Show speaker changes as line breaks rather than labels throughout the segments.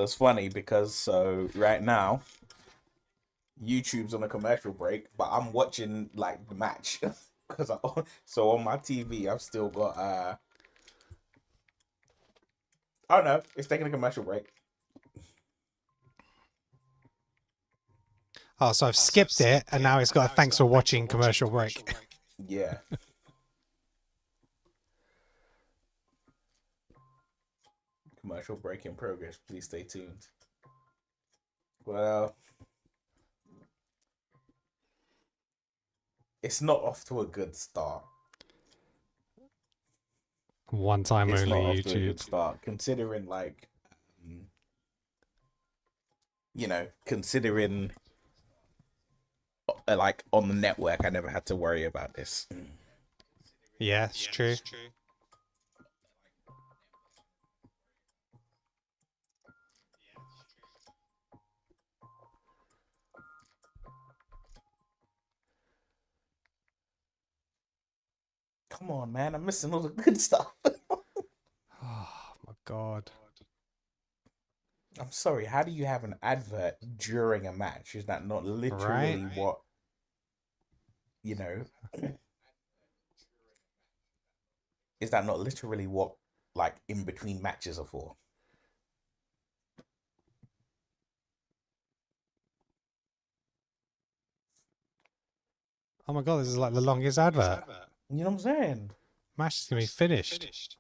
It's funny because so right now YouTube's on a commercial break, but I'm watching like the match because so on my TV I've still got oh no, it's taking a commercial break.
Oh, so I've skipped it, and now it's got a thanks for watching commercial break.
Yeah. Commercial break in progress. Please stay tuned. Well, it's not off to a good start.
One time
It's not
only
off to a good
YouTube.
start, considering like, um, considering like on the network, I never had to worry about this.
Yeah, it's true.
Come on, man, I'm missing all the good stuff.
Oh my god.
I'm sorry. How do you have an advert during a match? Is that not
Right?
literally what you know? Is that not literally what like in between matches are for?
Oh my god, this is like the longest advert.
You know what I'm saying?
Match is gonna be finished.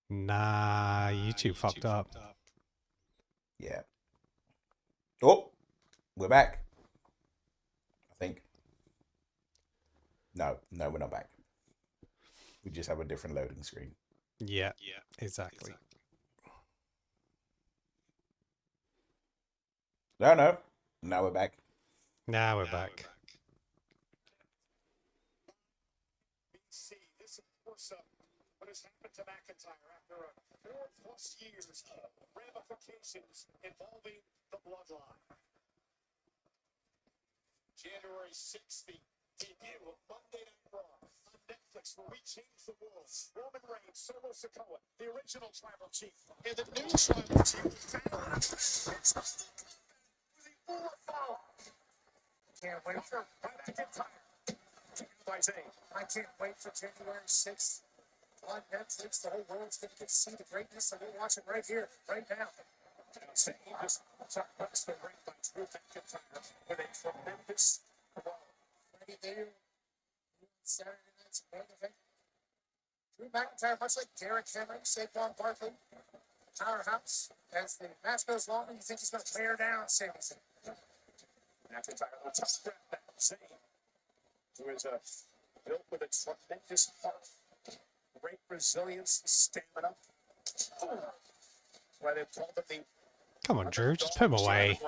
Nah, YouTube fucked up.
Yeah. Oh, we're back. I think. No, no, we're not back. We just have a different loading screen.
Yeah, exactly.
No, no. Now we're back.
Now we're back.
See this, of course, what has happened to McIntyre after 4+ years of ramifications involving the bloodline. January 6th, the debut of Monday Night Raw on Netflix, where we change the world. Roman Reigns, Solo Sikoa, the original tribal chief, and the new tribal chief. Can't wait for McIntyre. By Zayn. I can't wait for January 6th on Netflix. The whole world's going to get to see the greatness, and we're watching right here, right now. Zayn just suppressed the ring by Drew McIntyre with a tremendous blow. Friday there, Saturday night's main event. Drew McIntyre, much like Derrick Henry, Saquon Barkley, powerhouse. As the match goes longer, you think he's going to wear down Sami Zayn. McIntyre will touch that Zayn, who is built with a tremendous heart, great resilience, stamina. That's why they've called him the
Come on, Drew, just put him away.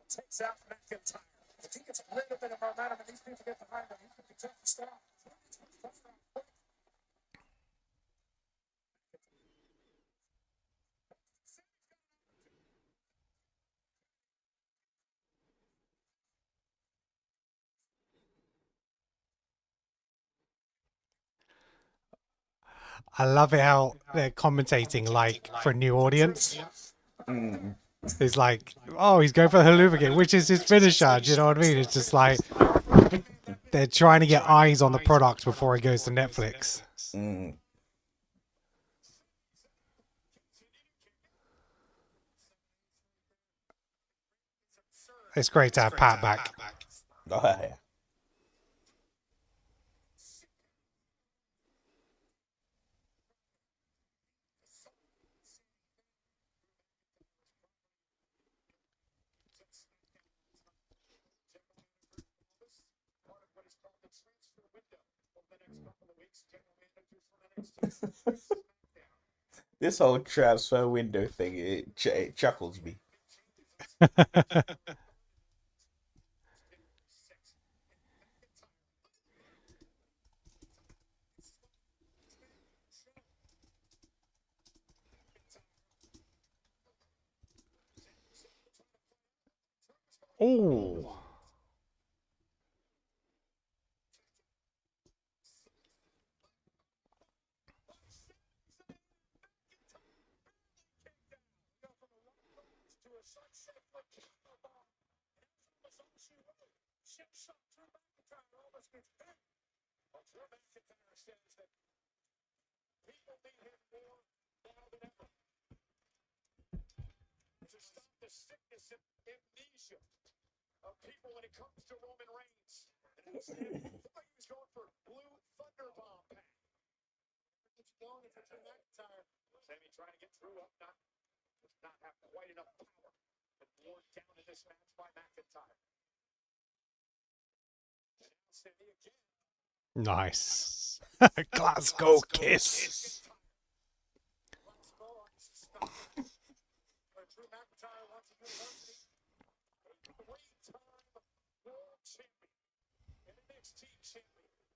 Takes out McIntyre. If he gets a little bit of momentum and these people get behind him, he could be tough to stop.
I love it how they're commentating like for a new audience. It's like, oh, he's going for the haluva kick, which is his finisher. Do you know what I mean? It's just like they're trying to get eyes on the product before it goes to Netflix.
Mm.
It's great to have Pat back.
Oh, yeah. This whole transfer window thing, it chuckles me.
Oh.
People need him more now than ever to stop the sickness and amnesia of people when it comes to Roman Reigns. And instead, somebody was going for blue thunder bomb pack. It's going for Drew McIntyre. Sami trying to get through up, does not have quite enough power. And worn down in this match by McIntyre. And now Sami again.
Nice. Glasgow kiss.
Drew McIntyre wants a university. Three-time world champion. And NXT champion. I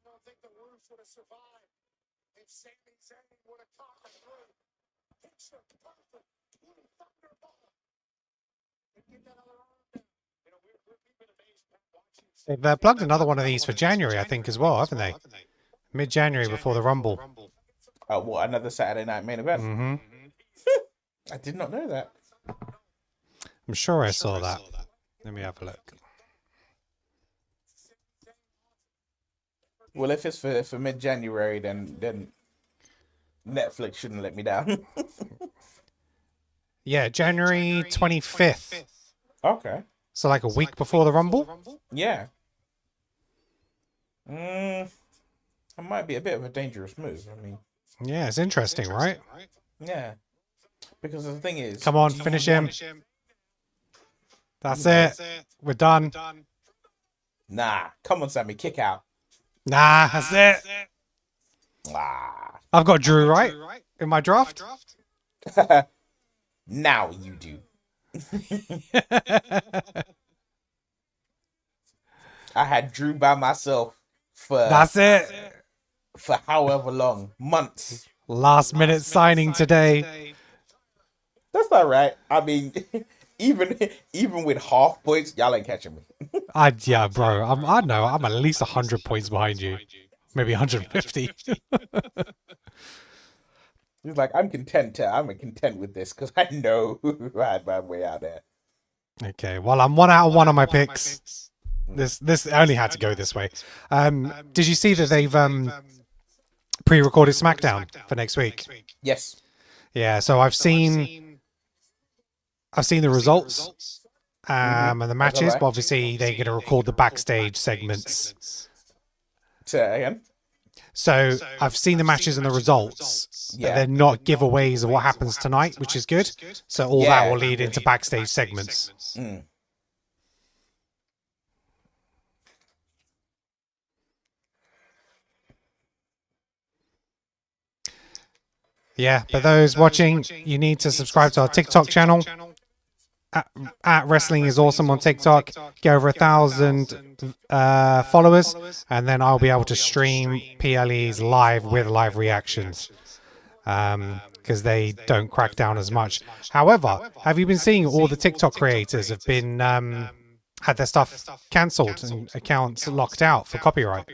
don't think the Roos would have survived if Sami Zayn would have caught the through. Picture perfect. Blue thunder bomb. And get that other arm down. You know, we've been amazed watching.
They've plugged another one of these for January, I think, as well, haven't they? Mid-January before the Rumble.
Oh, what, another Saturday night main event?
Mm-hmm.
I did not know that.
I'm sure I saw that. Let me have a look.
Well, if it's for mid-January, then Netflix shouldn't let me down.
Yeah, January 25th.
Okay.
So like a week before the Rumble?
Yeah. That might be a bit of a dangerous move. I mean,
Yeah, it's interesting, right?
yeah. Because the thing is...
Come on, finish him. That's it. We're done.
Nah. Come on, Sammy. Kick out.
Nah, that's it.
Ah.
I've got Drew, right? In my draft?
Now you do. I had Drew by myself for...
That's it.
For however long. Months.
Last minute signing today.
That's all right. I mean, even with half points, y'all ain't catching me.
Yeah, bro. I know. I'm at least 100 points behind you. Maybe 150.
He's like, I'm content with this because I know who had my way out there.
Okay, well, I'm 1 out of 1 on my picks. This only had to go this way. Did you see that they've pre-recorded SmackDown for next week?
Yes.
Yeah, so I've seen the results and the matches, but obviously they're going to record the backstage segments.
Say that again.
So I've seen the matches and the results, but they're not giveaways of what happens tonight, which is good. So all that will lead into backstage segments.
Mm.
Yeah, for those watching, you need to subscribe to our TikTok channel. At Wrestling is Awesome on TikTok. Get over 1,000 followers, and then I'll be able to stream PLEs live with live reactions. Because they don't crack down as much. However, have you been seeing all the TikTok creators have been had their stuff cancelled and accounts locked out for copyright?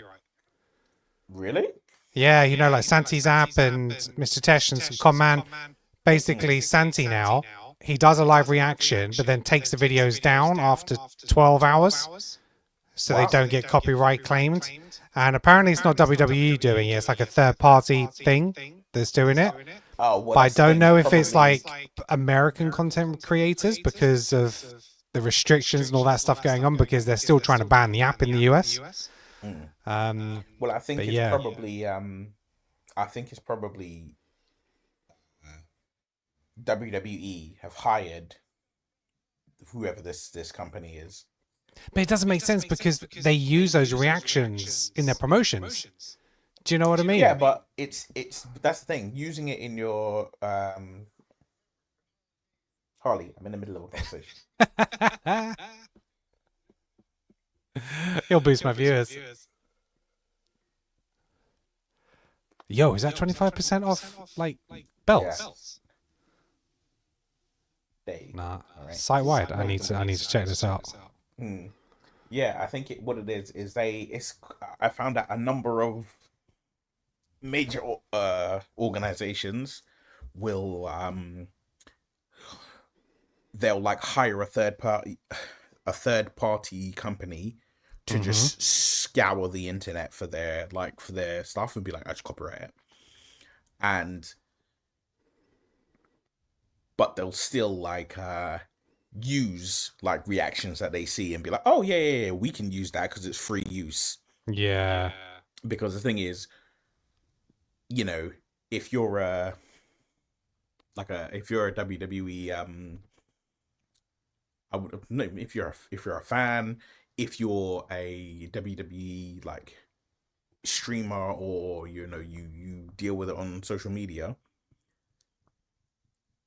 Really?
Yeah, you know, like Santi's app and Mr. Tesh and some Conman. Basically, Santi now, he does a live reaction, but then takes the videos down after 12 hours. So they don't get copyright claimed. And apparently it's not WWE doing it. It's like a third-party thing that's doing it.
Oh, well,
but I don't know if it's like American content creators because of the restrictions and all that stuff going on, because they're still trying to ban the app in the US.
Well, I think it's probably WWE have hired whoever this company is.
But it doesn't make sense because they use those reactions in their promotions. Do you know what I mean?
Yeah, but it's that's the thing. Using it in your hold Harley, I'm in the middle of a conversation.
He'll boost my viewers. Yo, is that 25% off, like, belts? Nah.
Right.
Site-wide, I need to check this out.
Yeah, I think what it is I found out a number of major organizations will they'll like hire a third party company to just scour the internet for their stuff and be like, I just copyright it. But they'll still like use like reactions that they see and be like, oh yeah, we can use that because it's free use.
Yeah.
Because the thing is, you know, if you're a WWE if you're a fan, if you're a WWE like streamer, or you know you deal with it on social media,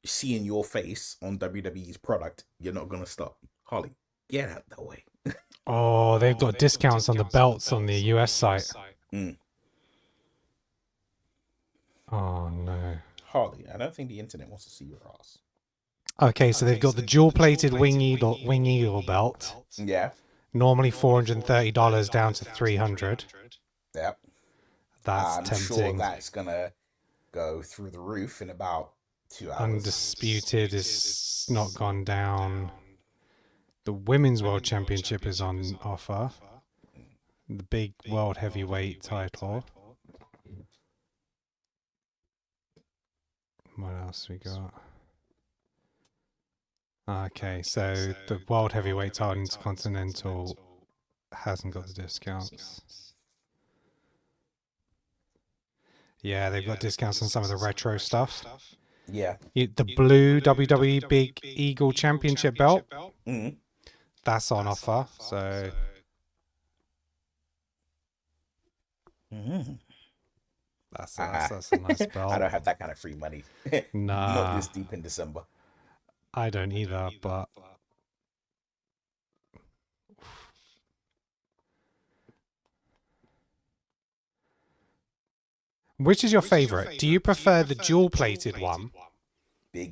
seeing your face on WWE's product, you're not gonna stop. Harley, get out the way.
Oh, they've got discounts on the belts on the US site. Oh no.
Harley, I don't think the internet wants to see your ass.
Okay, so they've got the dual-plated Wing Eagle belt.
Yeah.
Normally $430 down to $300.
Yep.
That's
I'm
tempting.
sure that's gonna go through the roof in about 2 hours.
Undisputed is not gone down. The Women's World Championship is on offer. The big World Heavyweight title. What else we got? Okay, so the World Heavyweight title Intercontinental hasn't got the discounts. Yeah, they've got discounts on some of the retro stuff.
Yeah.
The blue WWE Big Eagle Championship belt, that's on offer. So that's a nice belt.
I don't have that kind of free money.
Nah.
Not this deep in December.
I don't either, but which is your favorite? Do you prefer the dual-plated one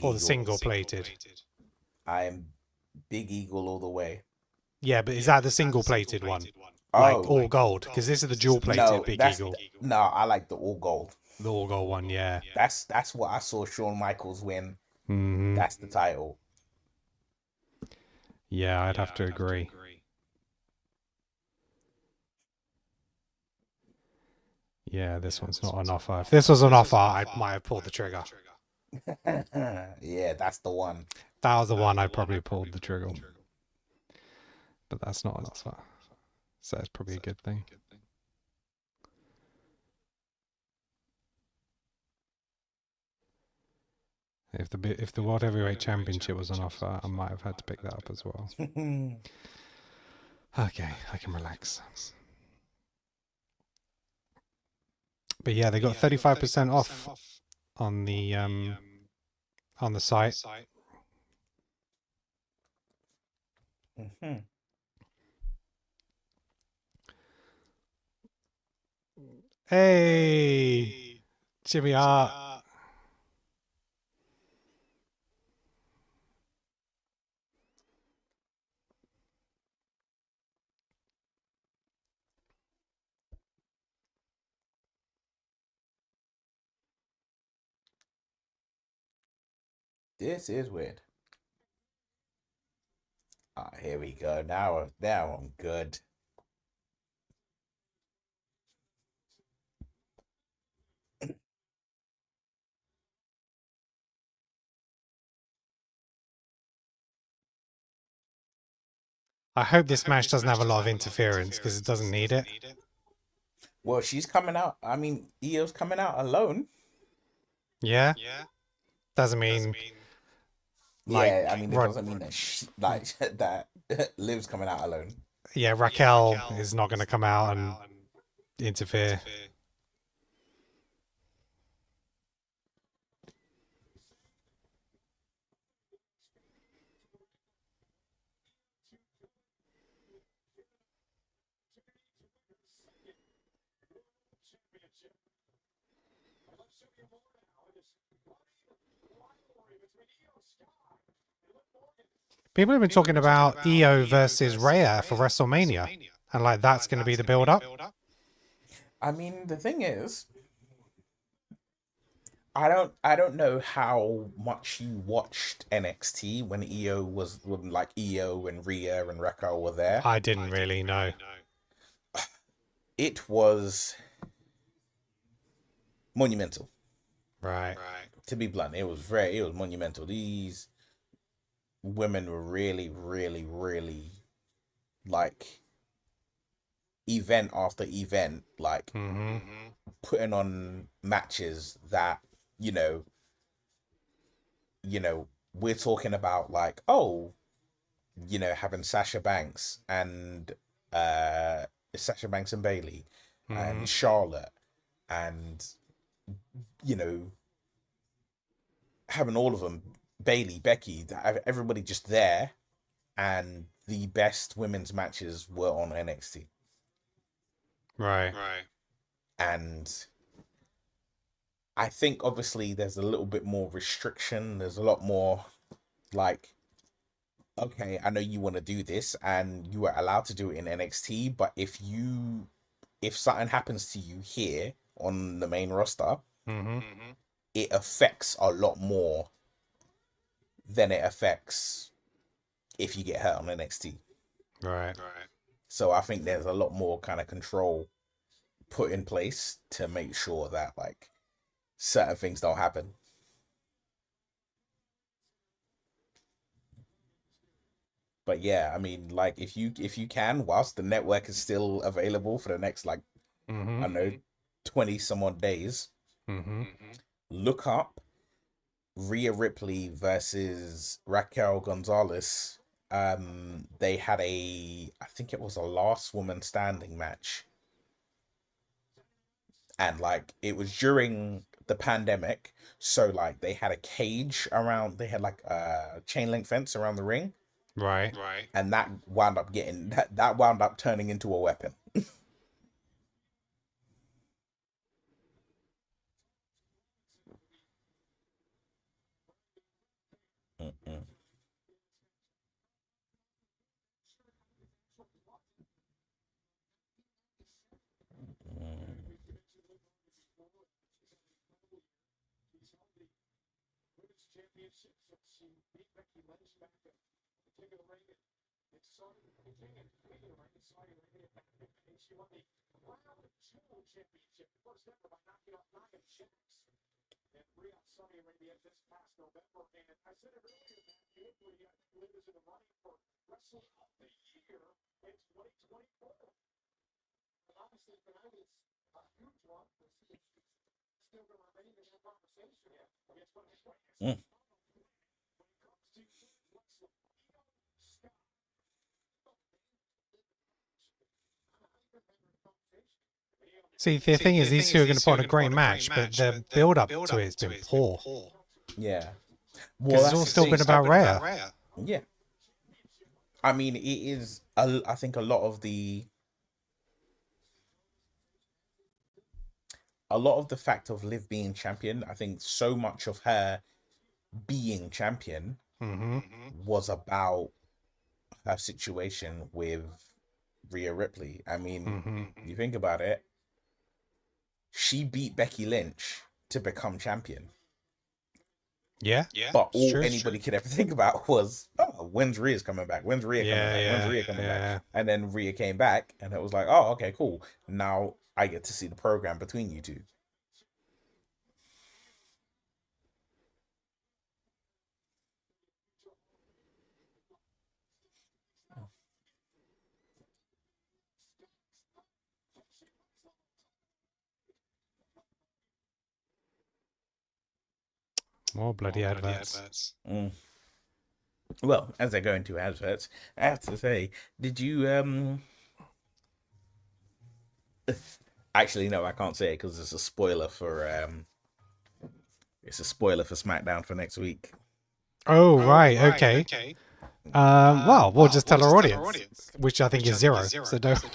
or the single-plated?
I am Big Eagle all the way.
Yeah, but is that the single-plated one? Like all gold? Because this is the dual-plated Big Eagle.
No, I like the all gold.
The all gold one, yeah.
That's what I saw Shawn Michaels win. That's the title.
Yeah, I'd have to agree. Yeah, this one's not on offer. If this was on offer, I might have pulled the trigger.
Yeah, that's the one.
That was the one I probably pulled the trigger. But that's not on offer. So it's probably a good thing. If the World Heavyweight Championship was on offer, I might have had to pick that up as well. Okay, I can relax. But yeah, they got 35% off on the site. Hey, Jimmy Hart.
This is weird. Ah, here we go. Now I'm good.
I hope this match doesn't have a lot of interference because it doesn't need it.
Well, she's coming out. I mean, Io's coming out alone.
Yeah? Doesn't mean...
Yeah, I mean, it doesn't mean that that Liv's coming out alone.
Yeah, Raquel is not going to come out and interfere. People have been talking about EO versus Rhea for WrestleMania, and like that's going to be the build-up.
I mean, the thing is, I don't know how much you watched NXT when EO was when like EO and Rhea and Raquel were there.
I didn't really know.
It was monumental.
Right.
To be blunt, it was monumental. These women were really, really, really like event after event, like putting on matches that, you know, we're talking about like, oh, you know, having Sasha Banks and Bailey and Charlotte and, you know, having all of them, Bailey, Becky, everybody just there, and the best women's matches were on NXT.
Right.
And I think obviously there's a little bit more restriction. There's a lot more like, okay, I know you want to do this and you are allowed to do it in NXT, but if something happens to you here on the main roster, it affects a lot more than it affects if you get hurt on NXT.
Right.
So I think there's a lot more kind of control put in place to make sure that like certain things don't happen. But yeah, I mean, like if you can, whilst the network is still available for the next like I don't know 20 some odd days, look up Rhea Ripley versus Raquel Gonzalez. They had I think it was a last woman standing match, and like it was during the pandemic, so like they had a cage around, they had like a chain link fence around the ring,
right,
and that wound up turning into a weapon.
See, the thing is, these two are going to put on a great match, but the build-up to it has been poor.
Yeah.
Because it's all still been about Rhea.
Yeah. I mean, it is, I think a lot of the fact of Liv being champion, I think so much of her being champion was about her situation with Rhea Ripley. I mean, you think about it, she beat Becky Lynch to become champion.
Yeah.
But all anybody could ever think about was, oh, when's Rhea coming back? When's Rhea coming back? When's Rhea coming back? And then Rhea came back, and it was like, oh, okay, cool. Now I get to see the program between you two.
More bloody adverts.
Well, as I go into adverts, I have to say, did you actually no, I can't say it because it's a spoiler for SmackDown for next week.
Oh, right, okay. Well, we'll just tell our audience, which I think is zero. So don't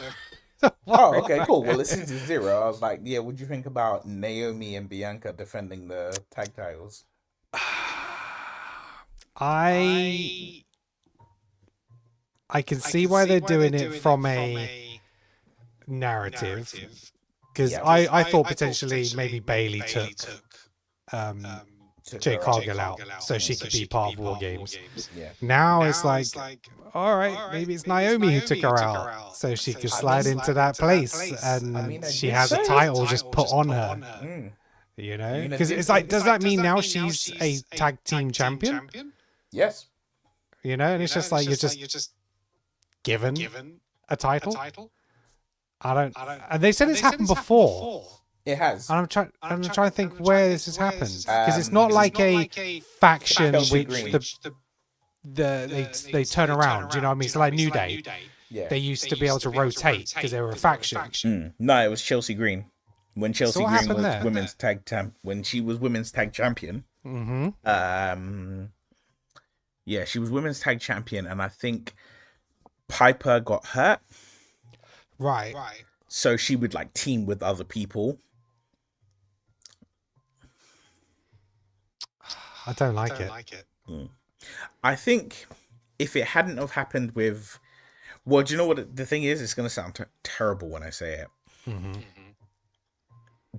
Oh, okay, cool. Well, since it's 0, I was like, yeah, what do you think about Naomi and Bianca defending the tag titles?
I I can see why they're doing it from a narrative, because
Yeah.
I thought potentially maybe Bailey took um,
Took
Jade
her out.
Cargill out so she could be part of War Games.
Yeah.
Now it's like, all right, maybe it's Naomi who took her out so she could slide into that place, and
I mean, I
she
guess
has a
so.
title just put on her.
Mm.
You know,
mean, I
because
did
it's like,
think-
does that mean now she's a tag team champion?
Yes.
You know, and it's just like you're just given a title. I don't. And they said it's happened before.
It has.
And I'm trying to think where this has happened, because it's not like a faction
Chelsea
which
Green.
they turn around. Do you know what I mean? It's like New Day.
Yeah.
They used to be able to rotate because they were a faction.
No, it was Chelsea Green. When Chelsea
what
Green
happened
was
there?
women's tag when she was women's tag champion.
Mm-hmm.
Yeah, she was women's tag champion, and I think Piper got hurt,
Right.
so she would like team with other people.
I don't like it.
I think if it hadn't have happened with, well, do you know what the thing is? It's going to sound terrible when I say it.
Mm-hmm.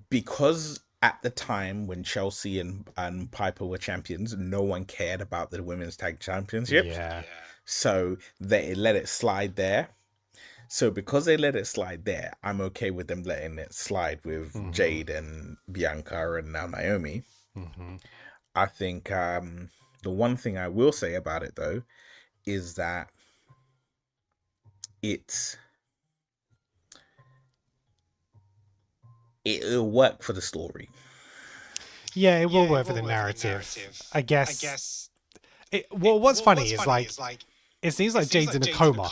Because at the time when Chelsea and Piper were champions, no one cared about the women's tag championship.
Yeah.
So they let it slide there. So because they let it slide there, I'm okay with them letting it slide with Jade and Bianca and now Naomi.
Mm-hmm.
I think the one thing I will say about it, though, is that it'll work for the story.
Yeah, it will work for the narrative. I guess. What's funny is like it seems like Jade's in a coma.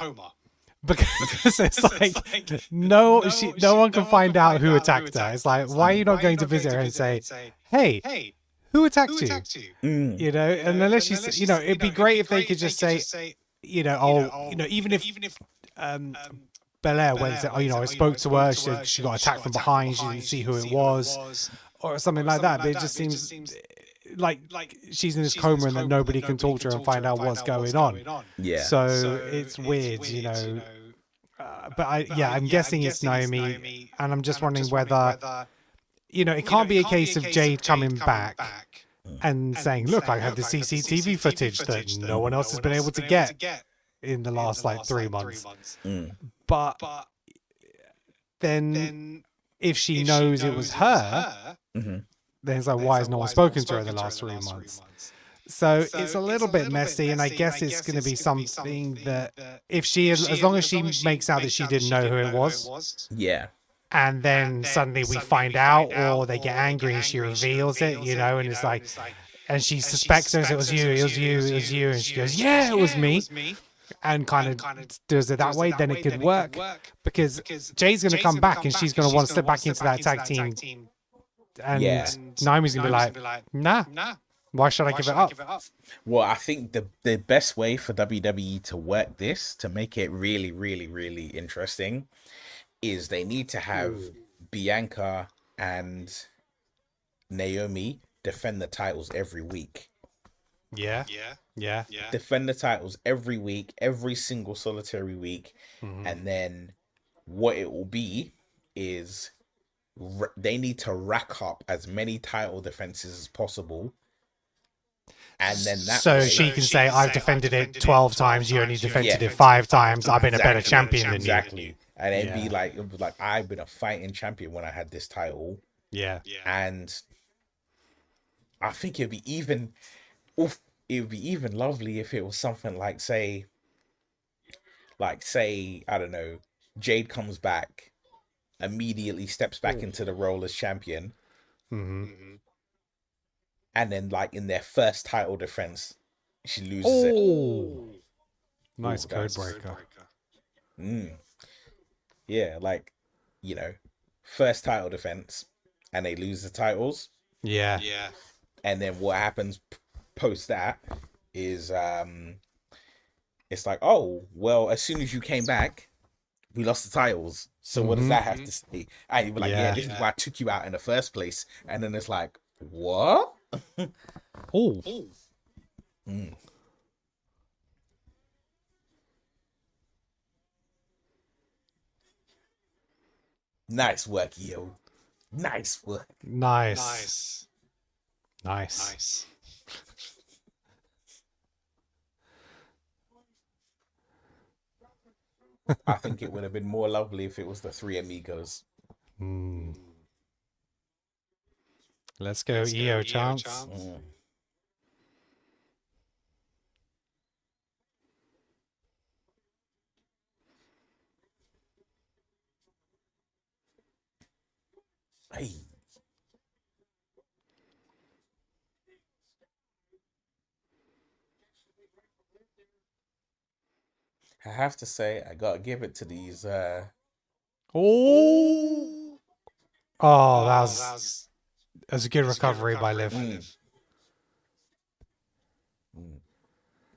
Because it's like no one can find out who attacked her. It's like, why are you not going to visit her and say, hey, who attacked you? You know, and unless she's, you know, it'd be great if they could just say, you know, even if Belair went, I spoke to her, she got attacked from behind, she didn't see who it was, or something like that. But it just seems like she's in this coma and that nobody can talk to her and find out what's going on.
Yeah.
So it's weird, you know. But I'm guessing it's Naomi, and I'm just wondering whether, you know, it can't be a case of Jade coming back and saying, look, I have the CCTV footage that no one else has been able to get in the last like 3 months. But then if she knows it was her, then it's like, why has no one spoken to her in the last 3 months? So it's a little bit messy, and I guess it's going to be something that if she, as long as she makes out that she didn't know who it was,
Yeah.
and then suddenly we find out, or they get angry and she reveals it, you know, and it's like, and she suspects her and says, it was you, and she goes, yeah, it was me, and kind of does it that way, then it could work, because Jade's going to come back and she's going to want to step back into that tag team, and Naomi's going to be like, nah. Why should I give it up?
Well, I think the best way for WWE to work this, to make it really, really, really interesting, is they need to have Bianca and Naomi defend the titles every week.
Yeah.
Defend the titles every week, every single solitary week. And then what it will be is they need to rack up as many title defenses as possible. And then that
so
way,
she can say, I've defended it 12 times, you only defended it 5 times, I've been a better champion than you.
Exactly. And it'd be like, I've been a fighting champion when I had this title.
Yeah.
And I think it'd be even lovely if it was something like, say, I don't know, Jade comes back, immediately steps back into the role as champion. And then, like, in their first title defense, she loses it.
Nice code breaker.
Yeah, like, you know, first title defense, and they lose the titles.
Yeah.
And then what happens post that is, it's like, oh, well, as soon as you came back, we lost the titles. So what does that have to say? And you'd be like, yeah, this is why I took you out in the first place. And then it's like, what?
Oh.
Nice work, yo. Nice work.
Nice.
I think it would have been more lovely if it was the three amigos.
Let's go, EO chance.
Hey. I have to say, I gotta give it to these.
Oh, that was a good recovery by Liv.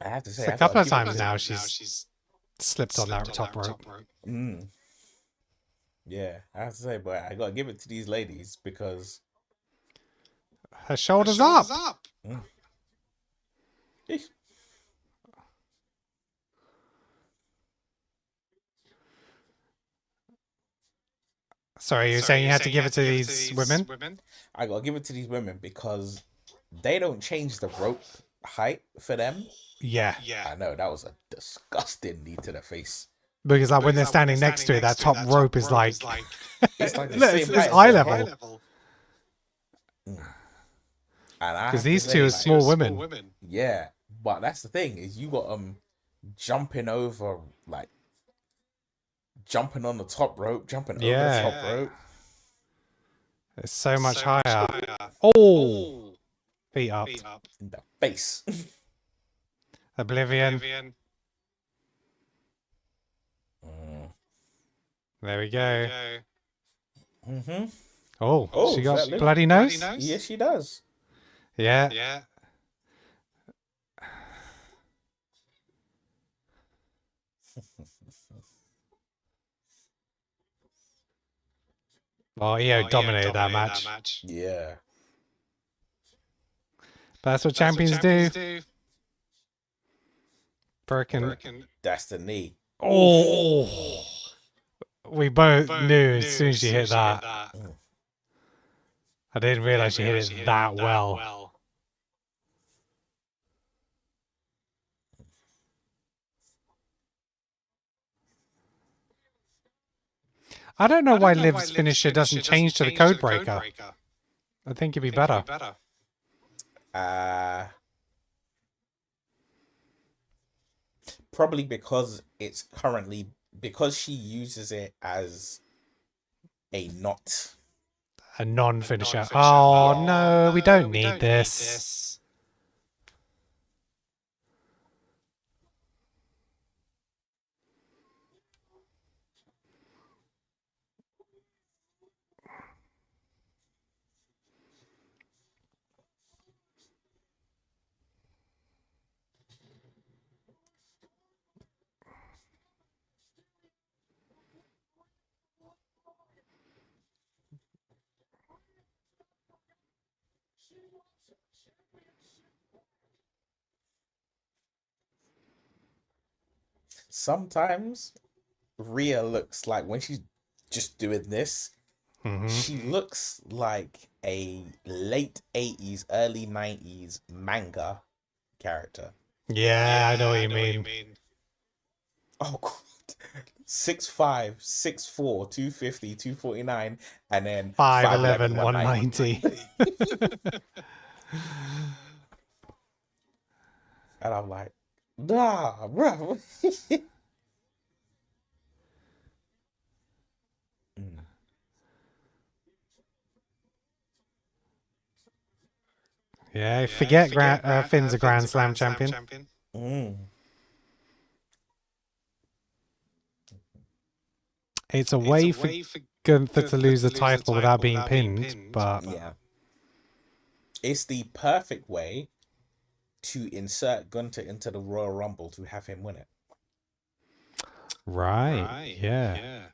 I have to say,
A couple of times now she's slipped on that top rope.
Yeah, I have to say, but I gotta give it to these ladies because
Her shoulders up.
Eesh.
Sorry, you're saying you had to give it to these women?
I gotta give it to these women because they don't change the rope height for them.
Yeah.
I know that was a disgusting knee to the face.
Because like when they're standing next to it, that top rope is like
It's like the
look,
same
it's
height as
eye
their
level.
head. And I have
Because
to
these
say,
two are
like,
small women.
yeah, but that's the thing is you got jumping over, like jumping on the top rope, jumping over the top rope.
It's so much higher. Oh, feet up.
In the face.
Oblivion. There we go. Oh, she got bloody nose?
Yes, she does.
Yeah. Oh, EO dominated that match.
Yeah.
But that's what champions do. Birkin.
That's the knee.
Oh. We both knew as soon as she hit that. I didn't realize she hit it that well. I don't know why Liv's finisher doesn't change to the code breaker. I think it'd be better.
Probably because it's currently because she uses it as a knot.
A non-finisher. Oh no, we don't need this.
Sometimes Rhea looks like when she's just doing this, she looks like a late 80s, early 90s manga character.
Yeah, I know what you mean.
Oh, God. 6'5", 6'4", 250, 249, and then
5'11", 190.
And I'm like, nah, bro.
Yeah, forget Finn's a Grand Slam champion. It's a way for Gunther to lose the title without being pinned, but
yeah, it's the perfect way to insert Gunther into the Royal Rumble to have him win it.
Right. Yeah.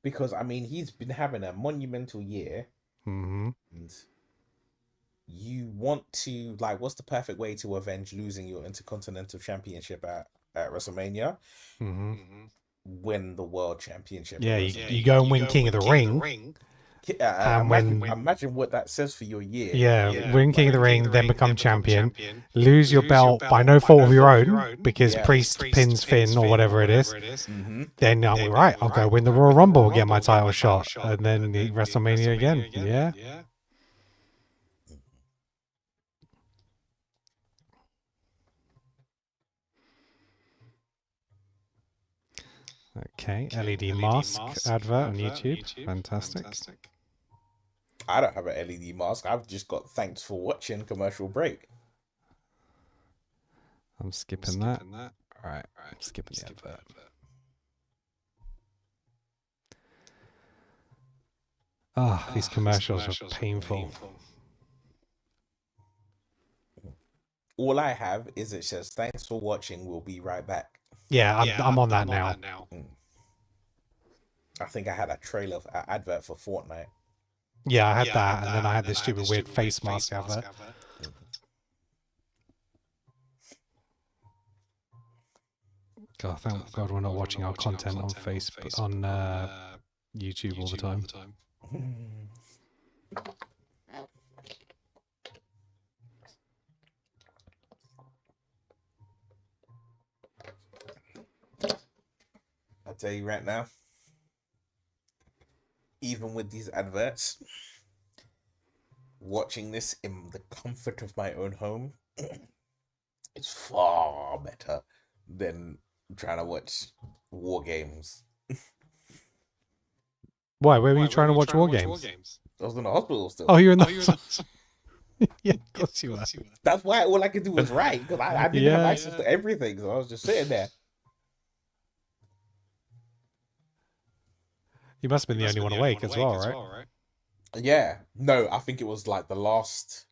Because I mean, he's been having a monumental year,
Mm-hmm.
and you want to like, what's the perfect way to avenge losing your Intercontinental Championship at WrestleMania?
Mm-hmm.
Win the World Championship
Yeah,
at
you
WrestleMania.
go and win King of the Ring. And
Imagine what that says for your year.
Yeah, win King of the Ring, then become champion, lose your belt by no fault of your own because Priest pins Finn or whatever it is.
Mm-hmm.
Then I'm right. I'll go win the Royal Rumble and get my title shot, and then the WrestleMania again. Yeah. Okay, LED mask advert on YouTube. Fantastic.
I don't have an LED mask. I've just got thanks for watching commercial break.
I'm skipping that. All right, I'm skipping the advert. Ah, these commercials are painful.
All I have is it says thanks for watching. We'll be right back.
Yeah, I'm on that now.
I think I had a trailer advert for Fortnite.
Yeah, I had that, and then I had this stupid weird face mask advert. God, thank God we're not watching our content on Facebook, on YouTube all the time.
I'll tell you right now, even with these adverts, watching this in the comfort of my own home is far better than trying to watch War Games.
Why? Where were you trying to watch War Games?
I was in the hospital still.
Oh, you're in the yeah, of course you were.
That's why all I could do was write, because I didn't have access to everything, so I was just sitting there.
You must have been the only one awake as well, right?
Yeah. No, I think it was like the last...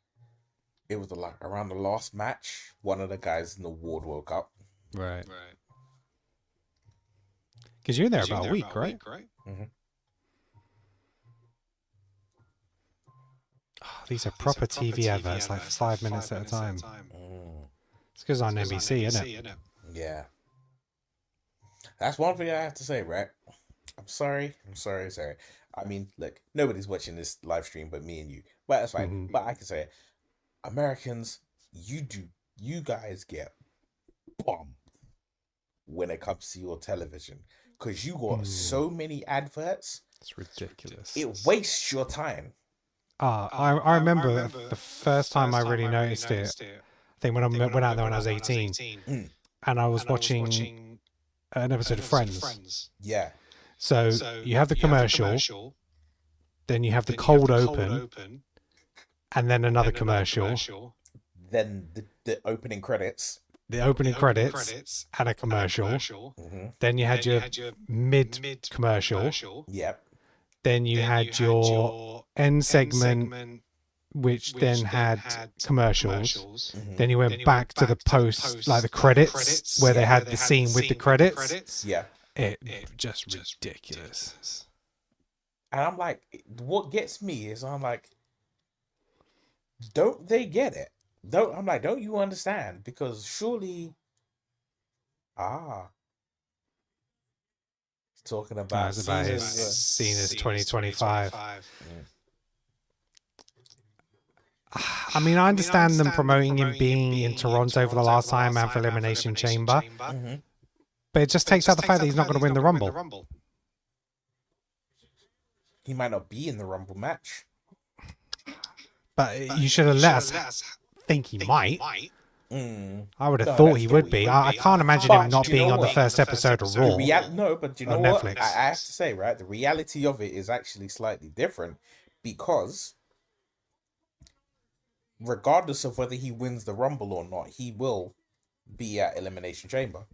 It was like around the last match, one of the guys in the ward woke up.
Right. Because you're in there about a week, right?
Mm-hmm.
Oh, these are proper TV adverts, like 5 minutes at a time. It's because on NBC, isn't it?
Yeah. That's one thing I have to say, right? I'm sorry. I mean, look, nobody's watching this live stream but me and you. But that's fine.
Mhm.
But I can say it. Americans, you guys get bombed when it comes to your television. Because you got so many adverts.
It's ridiculous.
It wastes your time.
I remember the first time I really noticed it. I think when I went out there when I was 18, and I was watching an episode of Friends.
Yeah.
So you have the commercial, then you have the cold open, and then another commercial.
Then the opening credits.
The opening credits and a commercial.
Mm-hmm.
Then you had your mid commercial.
Yep.
Then you had your end segment, which then had commercials.
Mm-hmm.
Then you went back to the post, like the credits, where they had the scene with the credits.
Yeah.
It just ridiculous.
And I'm like, what gets me is I'm like, don't they get it? Don't you understand? Because surely, talking about
It's about Cena's 2025. I mean, I understand them promoting him being in Toronto for the last time and for Elimination Chamber, but it just takes out the fact that he's not going to win the Rumble.
He might not be in the Rumble match.
But you should have let us think he might. I would have
No,
thought
that's
he
true.
would be. I can't imagine
But
him not
do you
being
know
on the
what?
first episode of Raw.
No, but do you know
On
what?
Netflix.
I have to say, right, the reality of it is actually slightly different because regardless of whether he wins the Rumble or not, he will be at Elimination Chamber.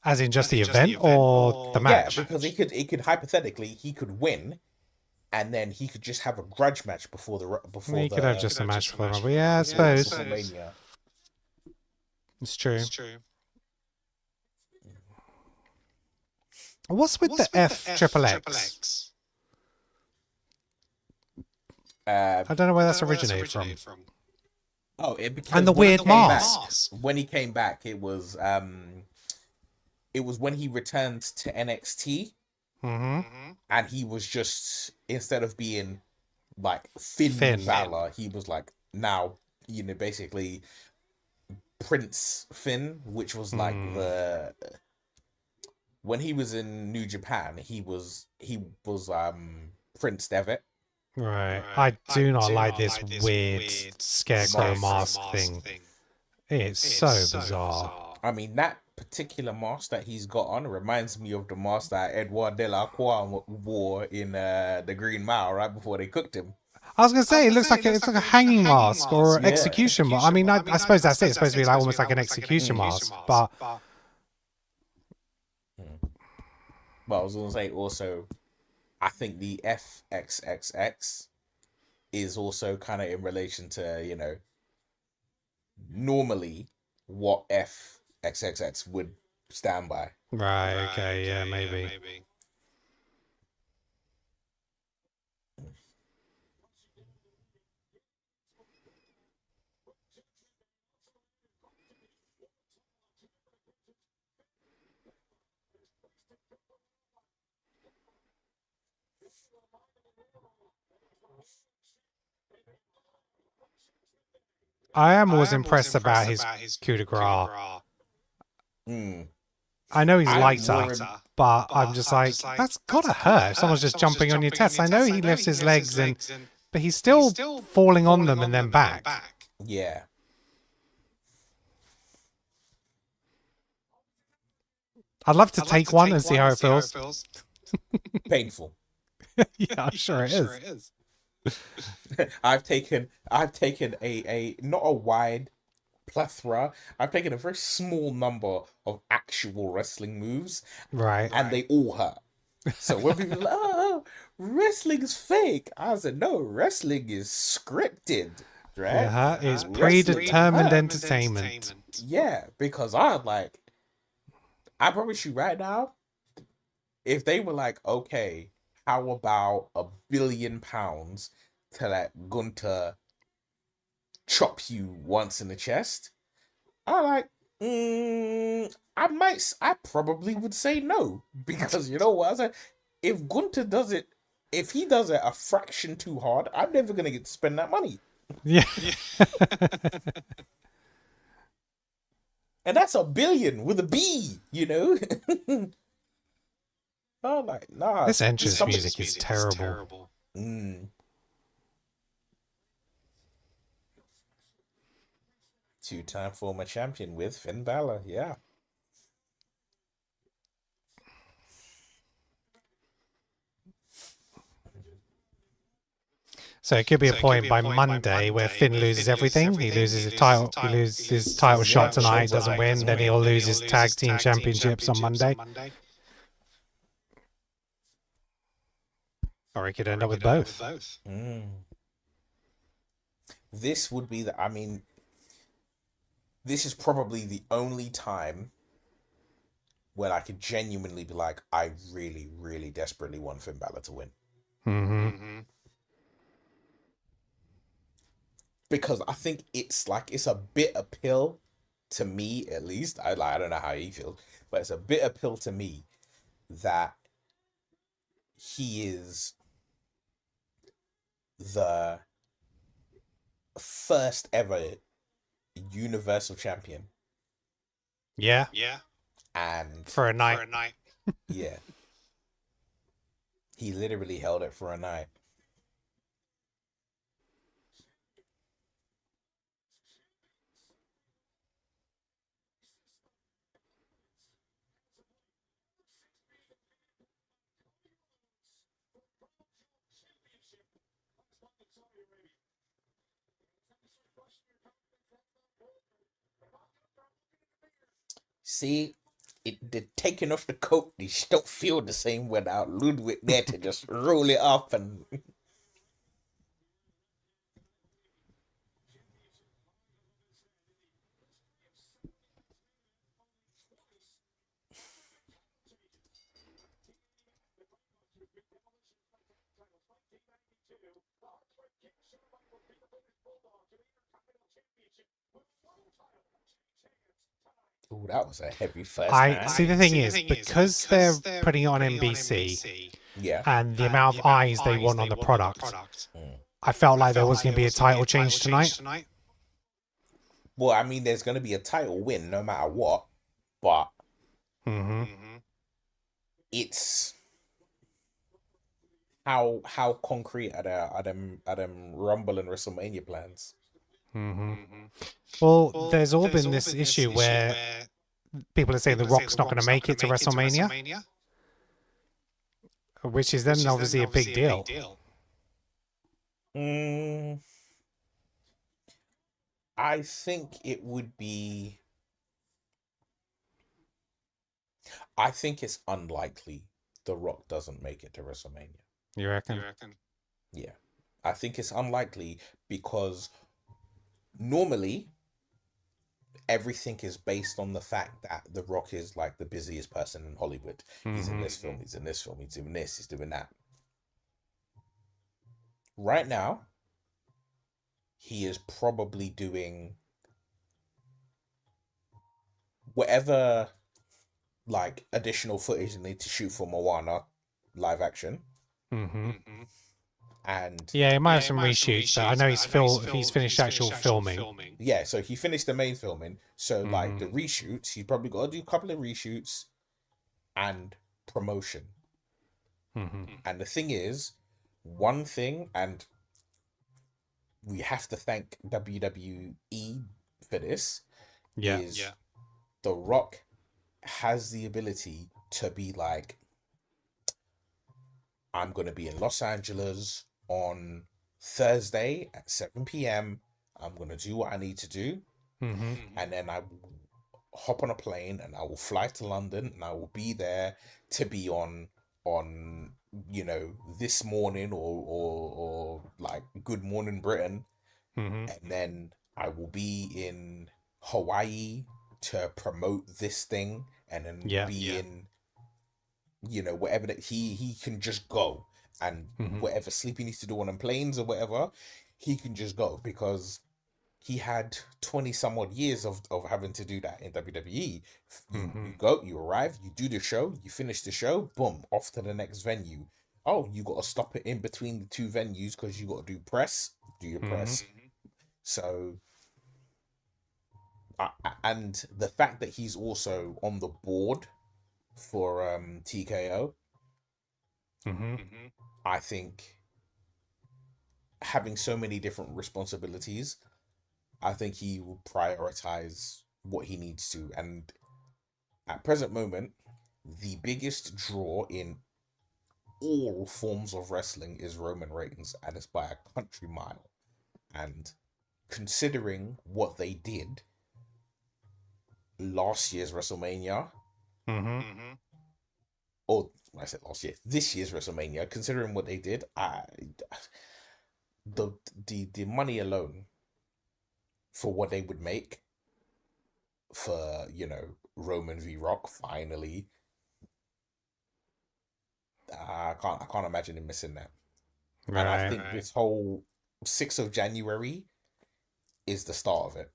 As in just the event or the match?
Yeah, because he could hypothetically he could win, and then he could just have a grudge match before
He could have just a match for the Rumble. Yeah, I suppose.
WrestleMania.
It's true. What's with the F triple X? I don't know where that's originated from.
Oh, it because
And the
when he
weird
came back-
mask.
when he came back, it was when he returned to NXT, and he was just, instead of being like Finn Balor, he was like now, basically Prince Finn, which was like when he was in New Japan, he was Prince Devitt.
Right. I do not like this weird scarecrow mask thing. It's so bizarre.
I mean, that particular mask that he's got on reminds me of the mask that Edouard Delacroix wore in the Green Mile right before they cooked him.
I was gonna say it looks like it's like a hanging mask or execution mask. I mean, I suppose that's it. It's supposed to be like almost like an execution mask, but
But I was gonna say also, I think the FXXX is also kind of in relation to normally what FXXX would stand by.
right, okay, yeah, maybe. I am always impressed about his coup de grace. I know he's lighter, but I'm just like, that's gotta hurt if someone's just jumping on your chest. I know he lifts his legs, but he's still falling on them and then back.
Yeah.
I'd love to take one and see how it feels.
Painful.
Yeah, I'm sure it is.
I've taken a not a wide plethora. I've taken a very small number of actual wrestling moves,
Right.
and they all hurt. So when people are like, "Oh, wrestling's fake," I said, "No, wrestling is scripted, right?
Yeah, it's
Wrestling
predetermined
hurts."
entertainment.
Yeah, because I promise you right now, if they were like, okay, how about £1 billion to let Gunther chop you once in the chest? I probably would say no, because you know what I said, if Gunther does it, if he does it a fraction too hard, I'm never gonna get to spend that money,
Yeah.
and that's $1 billion with a B, I'm like, nah.
This entrance music is terrible.
Two-time former champion with Finn Balor, yeah.
So it could be a point by Monday where Finn loses everything. He loses his title. He loses his title shot tonight, doesn't win. Then he'll lose his tag team championships on Monday. Or he could end up with both.
This would be this is probably the only time when I could genuinely be like, I really, really desperately want Finn Balor to win. Because I think it's a bitter pill to me, at least. I don't know how he feels, but it's a bitter pill to me that he is the first ever Universal Champion.
Yeah.
And
For a night.
yeah. He literally held it for a night. See, the taking off the coat, you just don't feel the same without Ludwig there to just roll it up and. Oh, that was a heavy first
I
hand.
see. The thing is, because they're putting it on NBC
Yeah.
and the amount of eyes they want on the product, I felt like there was going to be a title change tonight.
Well, I mean, there's going to be a title win no matter what, but it's how concrete are them Rumble and WrestleMania plans?
Well, there's all been this issue where people are saying The Rock's not going to make it to WrestleMania, which is then obviously a big deal.
I think it would be. I think it's unlikely The Rock doesn't make it to WrestleMania.
You reckon?
Yeah. I think it's unlikely because normally everything is based on the fact that The Rock is like the busiest person in Hollywood. He's in this film, he's in this film, he's doing this, he's doing that. Right now, he is probably doing whatever like additional footage they need to shoot for Moana live action. And
yeah, he might have some reshoots, but I know he's finished actual filming.
Yeah, so he finished the main filming. So like the reshoots, he's probably got to do a couple of reshoots and promotion. And the thing is, one thing, and we have to thank WWE for this, is The Rock has the ability to be like, I'm going to be in Los Angeles on Thursday at 7 p.m. I'm going to do what I need to do. And then I will hop on a plane and I will fly to London and I will be there to be on This Morning or like Good Morning Britain. And then I will be in Hawaii to promote this thing and then be in whatever that he can just go, and whatever sleep he needs to do on planes or whatever, he can just go because he had 20 some odd years of having to do that in WWE. You go, you arrive, you do the show, you finish the show, boom, off to the next venue. Oh, you got to stop it in between the two venues because you got to do your press. So and the fact that he's also on the board for TKO, I think having so many different responsibilities, I think he will prioritize what he needs to. And at present moment, the biggest draw in all forms of wrestling is Roman Reigns, and it's by a country mile. And considering what they did last year's WrestleMania, or I said last year, this year's WrestleMania, considering what they did, the money alone for what they would make for Roman v Rock finally, I can't imagine him missing that. And I think this whole 6th of January is the start of it.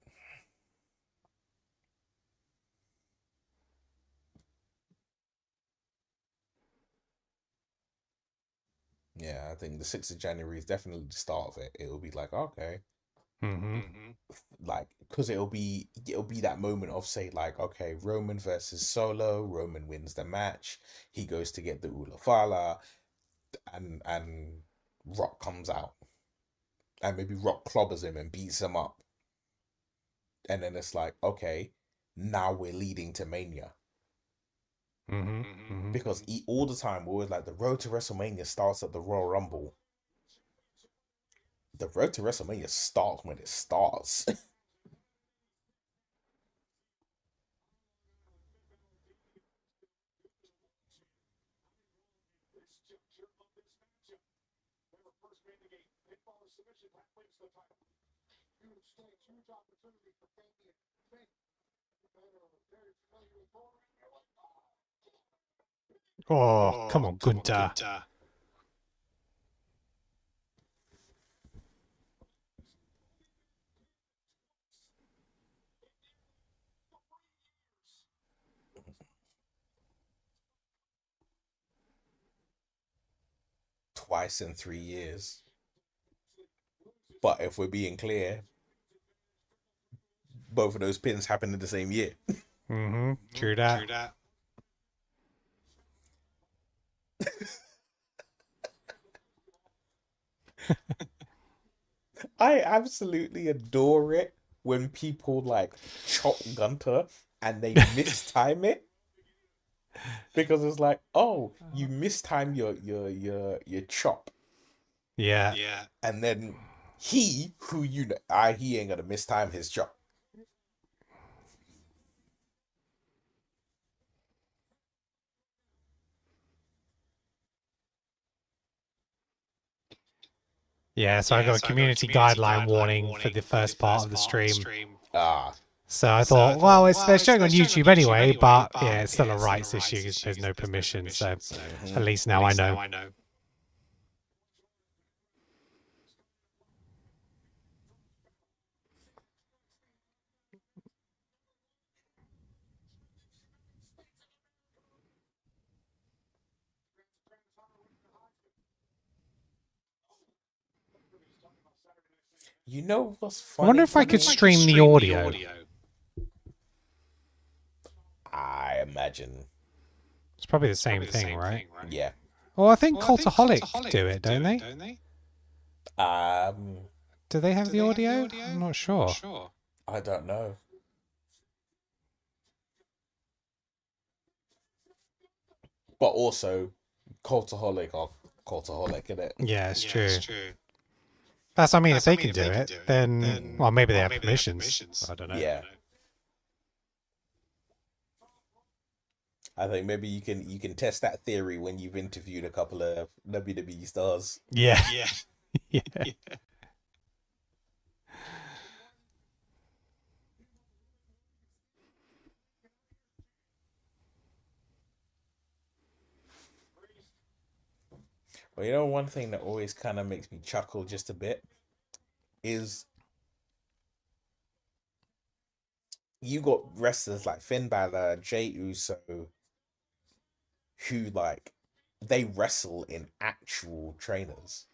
Yeah, I think the 6th of January is definitely the start of it. It'll be like, okay. Like, because it'll be that moment of, say, like, okay, Roman versus Solo. Roman wins the match. He goes to get the Ulafala, and Rock comes out. And maybe Rock clobbers him and beats him up. And then it's like, okay, now we're leading to Mania. Because all the time, we're always like, the road to WrestleMania starts at the Royal Rumble. The road to WrestleMania starts when it starts.
Oh, come on, Gunther.
twice in 3 years. But if we're being clear, both of those pins happened in the same year.
Mm-hmm. True that.
I absolutely adore it when people like chop Gunther and they mistime it. Because it's like, oh, you mistime your chop.
Yeah.
And then he ain't gonna mistime his chop.
Yeah, so I got a community guideline warning for the first part of the stream. So I thought, well, they're showing on YouTube anyway, but yeah, it's still a rights issue because there's no permission. So at least now I know.
You know what's funny?
I wonder if I could stream the audio.
I imagine.
It's probably the same thing, right?
Yeah.
Well, I think Cultaholic do it, don't they? Do they have the audio? I'm not sure.
I don't know. But also, Cultaholic, isn't it?
Yeah, it's true. That's what I mean. If they can do it, then well, maybe they have permissions. I don't know.
Yeah. I think maybe you can test that theory when you've interviewed a couple of WWE stars.
Yeah. Yeah.
Well, you know, one thing that always kind of makes me chuckle just a bit is you got wrestlers like Finn Balor, Jey Uso, who like they wrestle in actual trainers.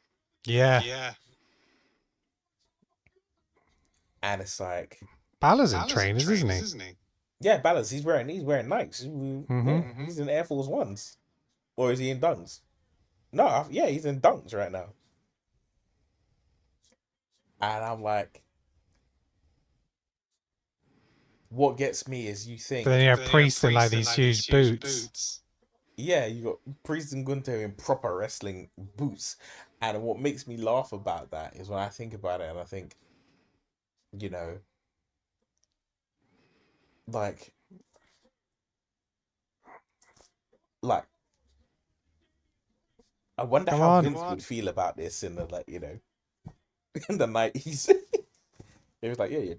Yeah.
And it's like
Balor's in trainers, isn't he?
Yeah, Balor's he's wearing Nikes. Yeah, he's in Air Force Ones. Or is he in Dunks? No, yeah, he's in Dunks right now. And I'm like, what gets me is you think...
But then you have Priest in like these huge boots.
Yeah, you got Priest and Gunther in proper wrestling boots. And what makes me laugh about that is when I think about it and I think, you know, like I wonder how Vince would feel about this in the, like, you know, in the 90s. It was like, yeah,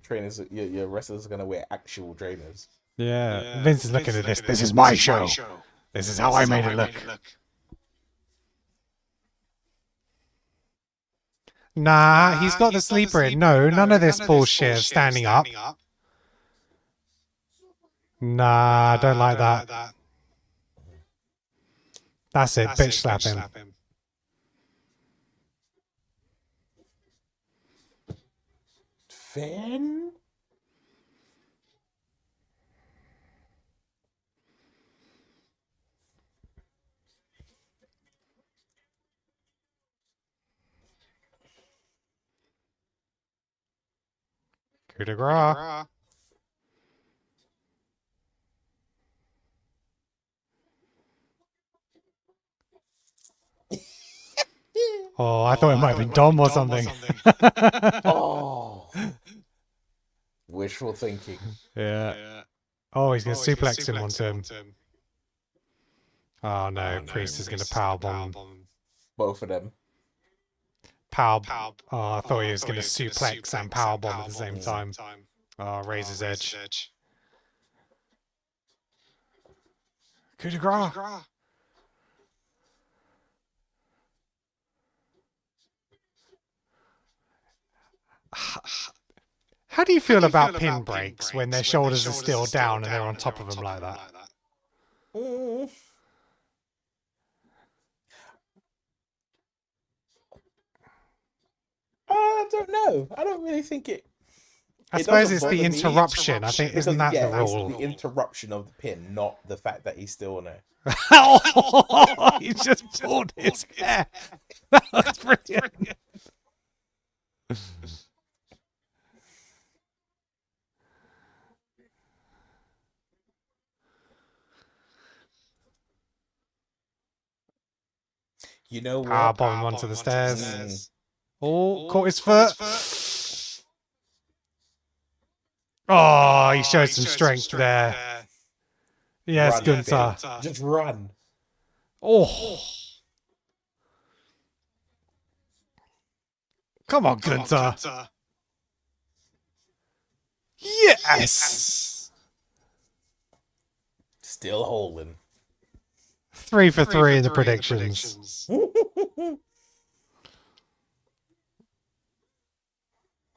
your wrestlers are gonna wear actual trainers.
Yeah. Vince is looking at this. This is my show. This is how I made it look. Nah, he's got the sleeper in. No, none of this bullshit of standing up. Nah, I don't like that. That's it, bitch slap him.
Finn?
Coup de grace. Oh, I thought it might have been Dom or something.
Oh. Wishful thinking.
Yeah. Oh, he's going to suplex him onto him. Oh, no. Priest is going to powerbomb him.
Both of them.
Oh, I thought he was going to suplex and powerbomb at the same time. Oh, Razor's Edge. Coup de grace. How do you feel about pin breaks when their shoulders are still down and they're on top of them like that?
I don't know. I don't really think it.
I
It
suppose
doesn't
it's the
bother me.
interruption. I think,
Because
isn't that the
yeah, it's
rule?
the interruption of the pin, not the fact that he's still on it.
Oh, he just pulled his hair. That was brilliant.
You know
Ah,
what?
bomb him onto the stairs.
Mm.
Oh, caught his foot. Oh, he showed some strength there. Yes,
Run,
Gunther.
Finn. Just run.
Oh. Come on, Gunther. Yes.
Still holding.
3 for 3 in the predictions.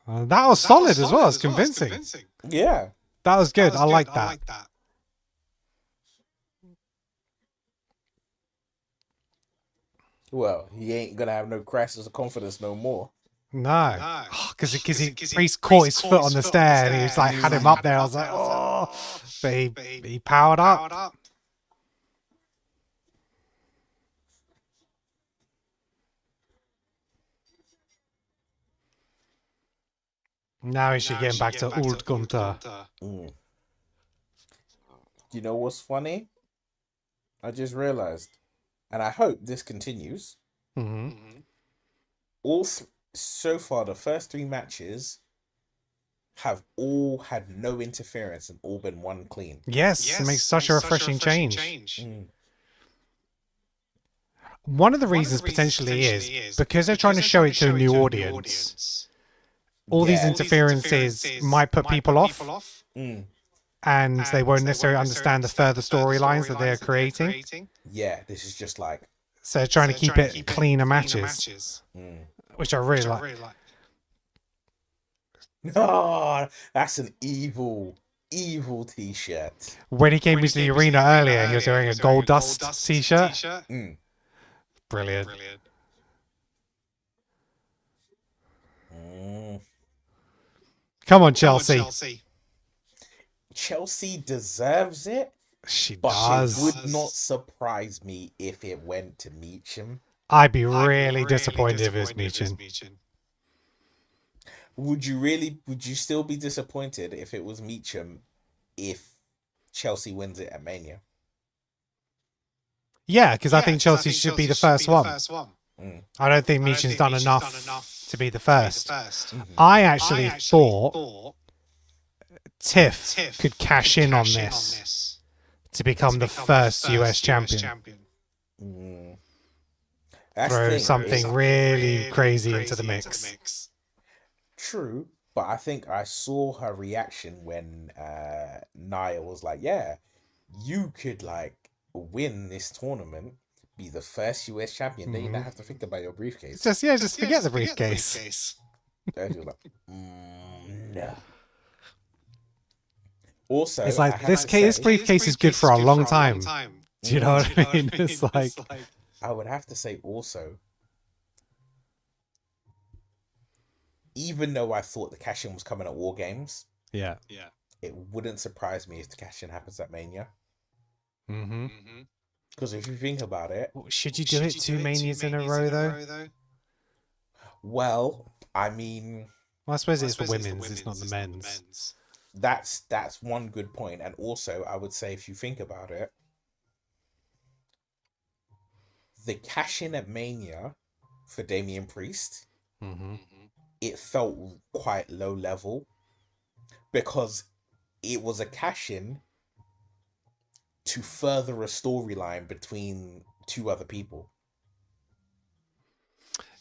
That was solid as well. It's convincing.
Yeah.
That was good. I like that.
Well, he ain't gonna have no crisis of confidence no more.
No, because Priest caught his foot on the stair and he was like had him up there. I was like, oh, but he powered up. Now he should get back to old Gunther.
Mm. You know what's funny? I just realized, and I hope this continues. All so far, the first 3 matches have all had no interference and all been one clean.
Yes, it makes such a refreshing change.
Mm.
One of the reasons potentially is because they're trying to show it to a new audience. All these interferences might put people off, and they won't necessarily understand the further storylines that they're creating.
Yeah, this is just like...
So they're trying to keep it cleaner matches, which I really like.
Oh, that's an evil t-shirt.
When he came into the arena earlier, he was wearing a Gold Dust t-shirt. Brilliant. Come on, Chelsea.
Chelsea deserves it.
She
but
does.
It would not surprise me if it went to Michin.
I'd be really disappointed if it was Michin.
Would you still be disappointed if it was Michin if Chelsea wins it at Mania?
Yeah, because I think Chelsea should be the first one. I don't think Michin's done enough to be the first. I actually thought Tiff could cash in on this to become the first US champion. Throw something really crazy into the mix.
True, but I think I saw her reaction when Nia was like, yeah, you could like win this tournament, be the first US champion, then you don't have to think about your briefcase.
Just forget the briefcase.
And you're like, no. Also,
it's like this briefcase is good for a long time. Do you know what I mean? It's like
I would have to say also, even though I thought the cash-in was coming at War Games,
yeah,
it wouldn't surprise me if the cash-in happens at Mania. Because if you think about it,
should you do it 2 Manias in a row though?
Well, I mean,
I suppose it's the women's, it's not the men's.
That's one good point, and also I would say if you think about it, the cash-in at Mania for Damian Priest, it felt quite low level because it was a cash-in to further a storyline between 2 other people.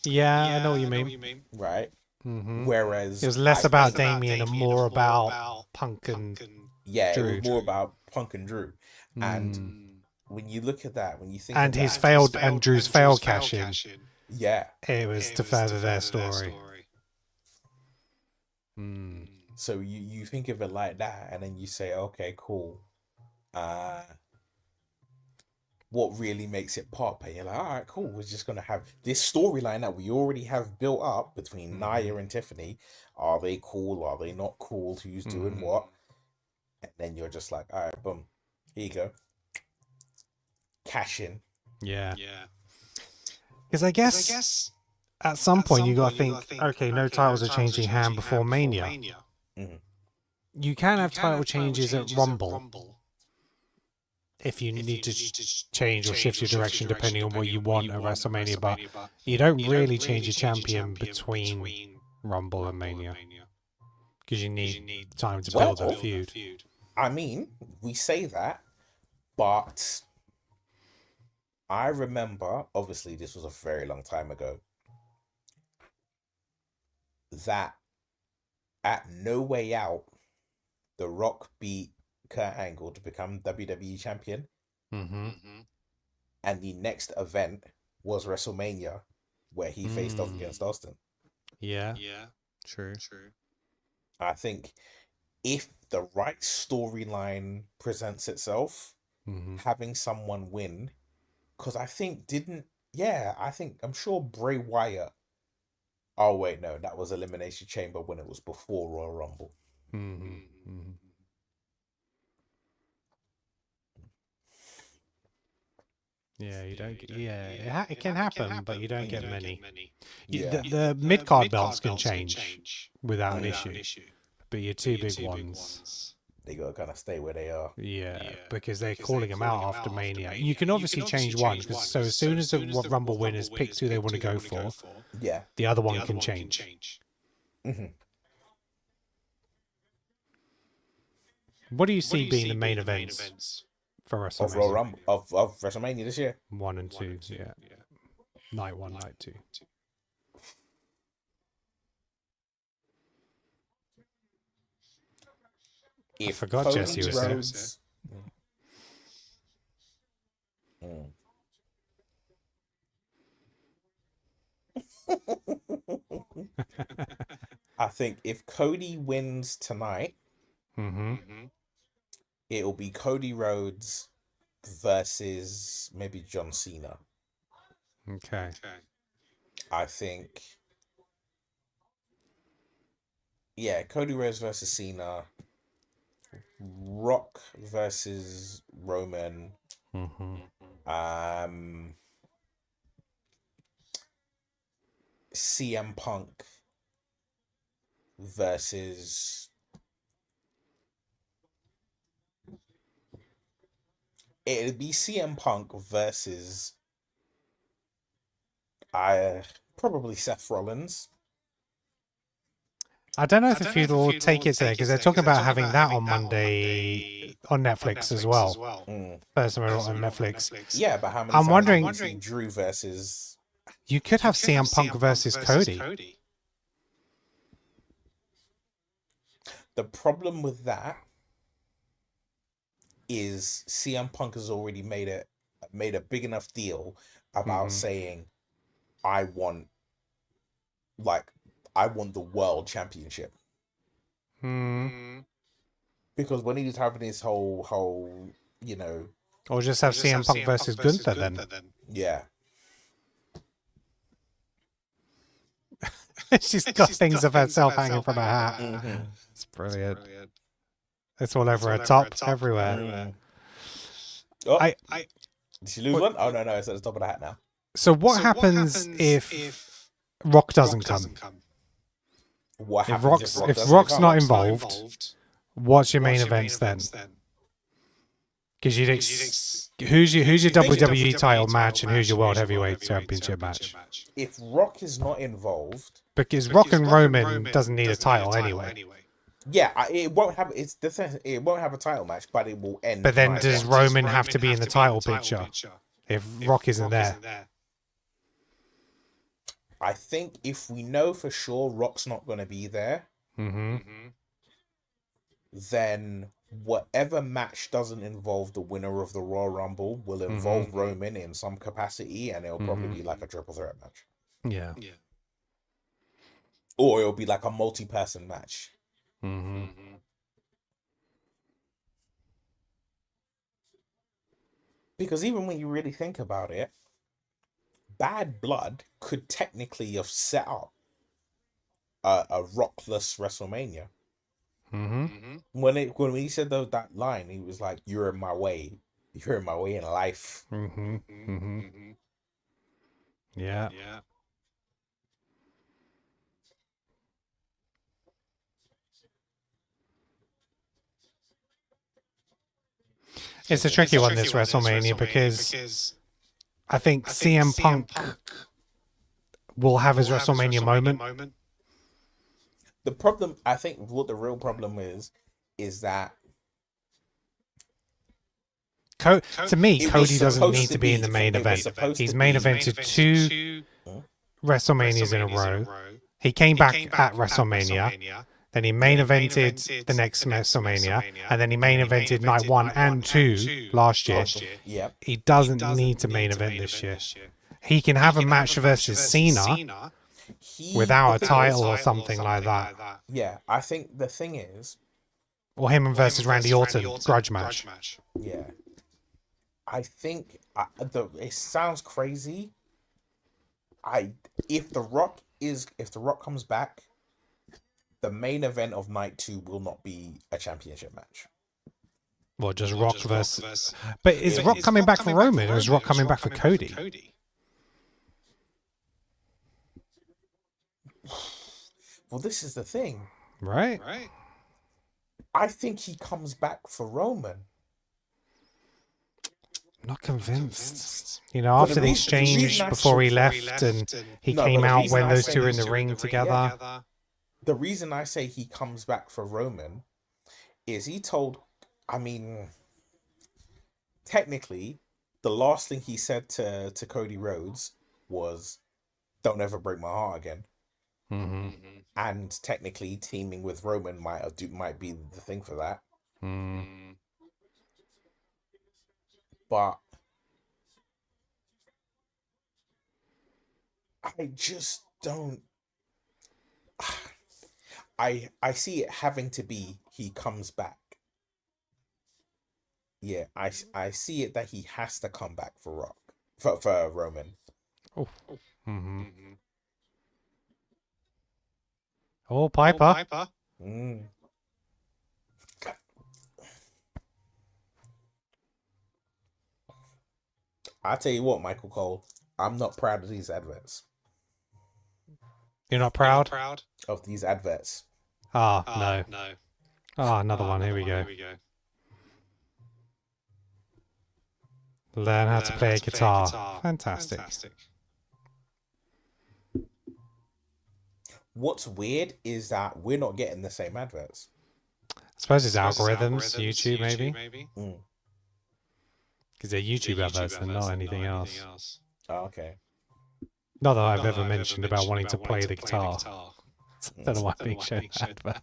Yeah, I know what you mean.
Right? Whereas
it was less about Damian and more about Punk and Drew.
It was more about Punk and Drew. And when you look at that, when you think
and his failed and Drew's failed cash-in, it was to further their story.
So you think of it like that, and then you say, okay, cool. what really makes it pop. And you're like, all right, cool. We're just gonna have this storyline that we already have built up between Nia and Tiffany. Are they cool? Are they not cool? Who's doing what? And then you're just like, all right, boom, here you go, cash in.
Yeah. Because I guess at some point you got to think, okay, no titles are changing hand before Mania. You can have title changes at Rumble if you need to change or shift your direction depending on what you want at WrestleMania, but you don't really change your champion between Rumble and Mania because you need time to build that feud.
I mean, we say that, but I remember, obviously this was a very long time ago, that at No Way Out, The Rock beat Kurt Angle to become WWE champion. And the next event was WrestleMania, where he faced off against Austin.
Yeah. True.
I think if the right storyline presents itself, having someone win, because I think I'm sure Bray Wyatt. Oh wait, no, that was Elimination Chamber when it was before Royal Rumble.
Yeah, you don't. It can happen, but you don't get many. The mid card belts can change without an issue, but your two big ones,
they gotta kind of stay where they are.
Yeah, because they're calling them out after Mania. You can obviously change one, because so as soon as the Rumble winners pick who they want to go for, the other one can change. What do you see being the main events for WrestleMania?
Of WrestleMania this year?
1 and 2, yeah. Night 1, night 2. I forgot
Cody
Jesse was
Rhodes... I think if Cody wins tonight, it'll be Cody Rhodes versus maybe John Cena.
Okay.
I think, Cody Rhodes versus Cena, Rock versus Roman, CM Punk versus... It'd be CM Punk versus probably Seth Rollins.
I don't know if the feud will take it there, because they're talking about having that on Monday on Netflix as well. First time on Netflix.
Yeah, but how many
I'm
times
wondering,
do you see Drew versus...
You could have CM Punk versus Cody.
The problem with that is CM Punk has already made a big enough deal about saying, I want the world championship. Because when he was having his whole
or just have CM Punk versus Gunther then.
Yeah.
She's got things of herself hanging from her hat. It's brilliant. It's all over her top, everywhere.
Oh, did she lose one? Oh no, it's at the top of the hat now.
So what happens if Rock doesn't come?
What happens
if Rock's not involved? What's your main events then? Because who's your WWE title match and who's your World Heavyweight Championship match?
If Rock is not involved,
because Rock and Roman doesn't need a title anyway.
Yeah, it won't have. It won't have a title match, but it will end.
But then does Roman have to be in the title picture if Rock isn't there?
I think if we know for sure Rock's not going to be there, then whatever match doesn't involve the winner of the Royal Rumble will involve Roman in some capacity, and it'll probably be like a triple threat match.
Yeah.
Or it'll be like a multi-person match. Because even when you really think about it, Bad Blood could technically have set up a rockless WrestleMania. When he said that line, he was like, "You're in my way. You're in my way in life."
Yeah. It's a tricky one, this WrestleMania, because I think CM Punk will have his WrestleMania moment.
The problem, I think, what the real problem is that
to me,
it
Cody
was
doesn't
supposed
need
to
to be in
be-
the main
it was
event.
supposed
He's
to
main
be-
evented 2 WrestleManias in a row. He came back at WrestleMania. Then he main evented the next WrestleMania, and then he main evented night 1 and 2 last year.
yeah,
He doesn't need to main event this year. He can have a match versus Cena without a title or something like that.
Yeah, I think the thing is,
Or him versus Randy Orton, grudge match.
yeah, I think it sounds crazy. If the Rock comes back, the main event of night 2 will not be a championship match.
Well, just Rock versus. But is Rock coming back for Roman, or is Rock coming back for Cody?
Well, this is the thing.
Right?
I think he comes back for Roman.
Not convinced. You know, after the exchange before he left, and he came out when those two were in the ring together.
The reason I say he comes back for Roman is he told, I mean, technically, the last thing he said to Cody Rhodes was, "Don't ever break my heart again." And technically, teaming with Roman might be the thing for that. But I just don't. I see it having to be he comes back. Yeah, I see it that he has to come back for Roman.
Oh, Piper.
I'll tell you what, Michael Cole, I'm not proud of these adverts.
You're not proud?
Of these adverts.
No. Another one. Here we go. Learn how to play a guitar. Fantastic.
What's weird is that we're not getting the same adverts.
I suppose it's algorithms, YouTube maybe. Because they're YouTube adverts and not anything else.
Oh, okay.
Not that I've ever mentioned about wanting to play the guitar. I don't know why being shown advert.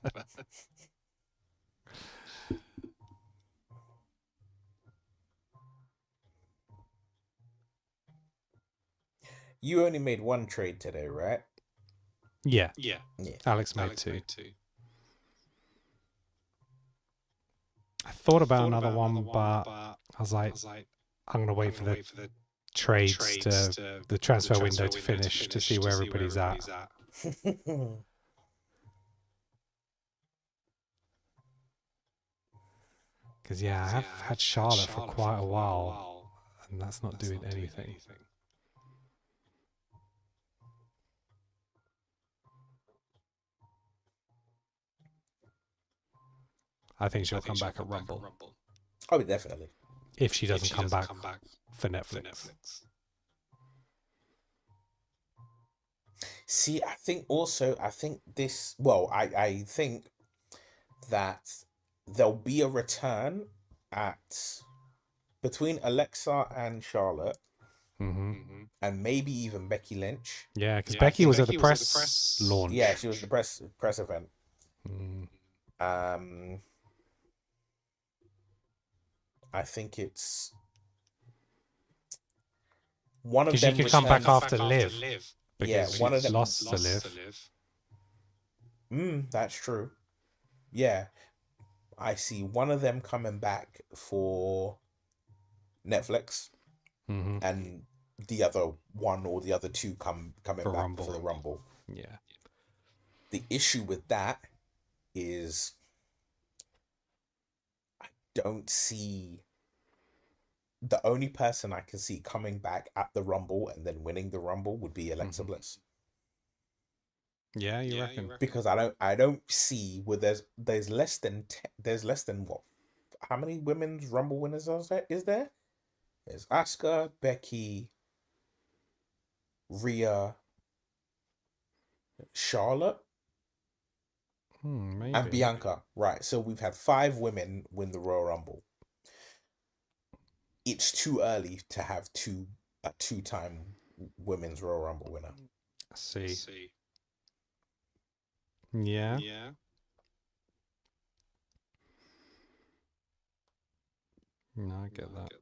You only made one trade today, right?
Yeah. Alex made 2. I thought about another one, but I was like, I'm going to wait for the trades to the transfer window to finish to see where everybody's at. Because, yeah, I have had Charlotte for quite a while, and that's not doing anything. I think she'll come back at Rumble.
Oh, definitely.
If she doesn't come back for Netflix.
See, I think that there'll be a return between Alexa and Charlotte, and maybe even Becky Lynch.
Yeah, because Becky was at the press launch.
Yeah, she was the press event. I think it's one of them.
Because she could come back after Liv.
Because one of them
lost to Liv.
That's true. Yeah, I see one of them coming back for Netflix,
Mm-hmm.
and the other one or the other two coming
For
back
Rumble.
for the Rumble.
Yeah.
The issue with that is I don't see the only person I can see coming back at the Rumble and then winning the Rumble would be Alexa Bliss.
Yeah, you reckon?
Because I don't see where there's less than what, how many women's Rumble winners is there? There's Asuka, Becky, Rhea, Charlotte,
Maybe.
and Bianca. Right, so we've had 5 women win the Royal Rumble. It's too early to have a 2-time women's Royal Rumble winner.
I see. Yeah. No, I get that.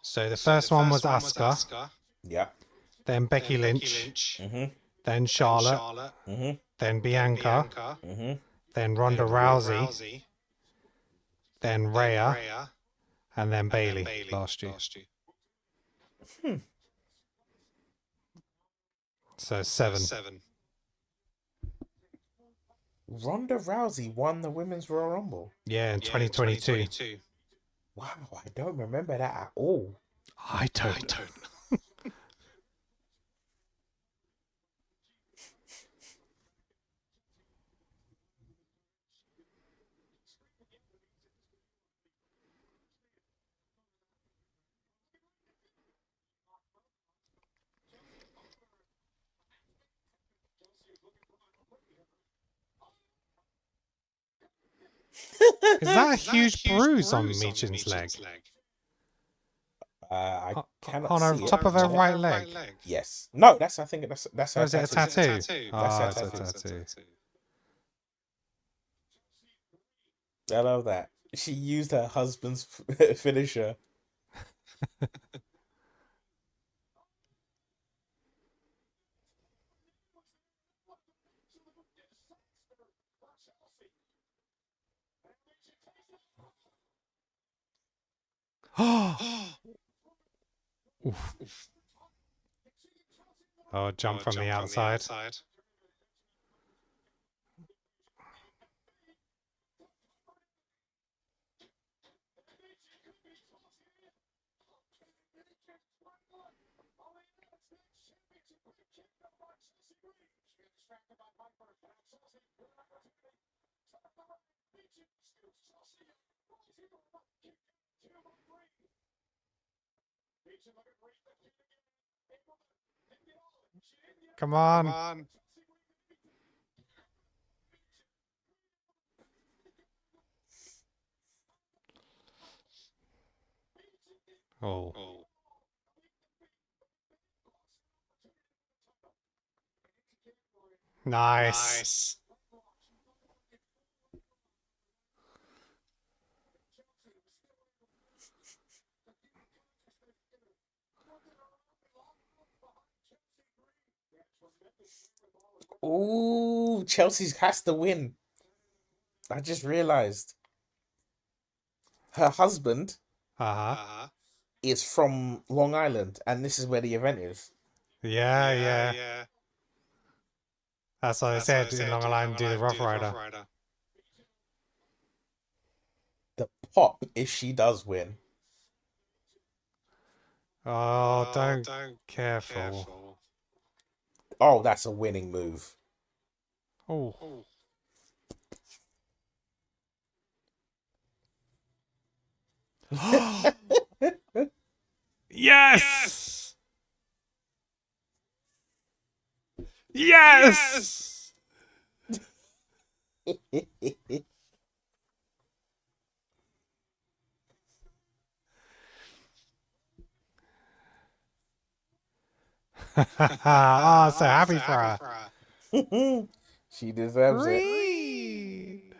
So the first one was Asuka,
Yeah.
then Becky Lynch,
Mm-hmm.
then Charlotte,
Mm-hmm.
then Bianca,
Mm-hmm.
then Ronda Rousey, then Rhea, and then Bailey last year. So 7.
Ronda Rousey won the women's Royal Rumble.
Yeah, in 2022.
Wow, I don't remember that at all.
I don't know. Is that a huge bruise on Michin's leg?
I cannot
on her
see
top
it.
of her right leg.
Yes. No, I think that's
Or
her
is it a
tattoo.
tattoo?
That's her
It's a
tattoo.
tattoo.
I love that. She used her husband's finisher.
Oof. Oh, jump from the outside. Come on. Oh. Nice.
Ooh, Chelsea's has to win. I just realized her husband is from Long Island, and this is where the event is.
Yeah. That's what I said in Long Island, do the Rough Rider.
The pop if she does win.
Oh, don't. Careful.
Oh, that's a winning move.
Oh. Yes! Yes! Oh, so happy for her.
She deserves it.
Reed.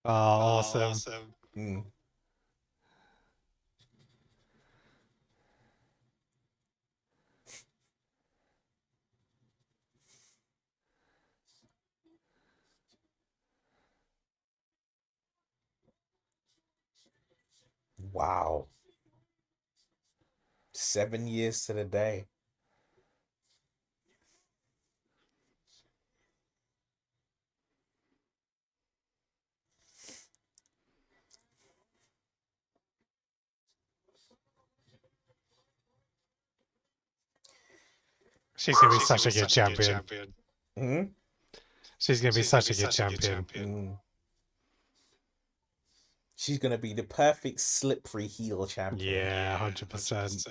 Oh, awesome.
Mm. Wow. 7 years to the day.
She's gonna be such a good champion.
Mm.
She's gonna be such a good champion.
Mm. She's gonna be the perfect slippery heel champion.
Yeah, 100%.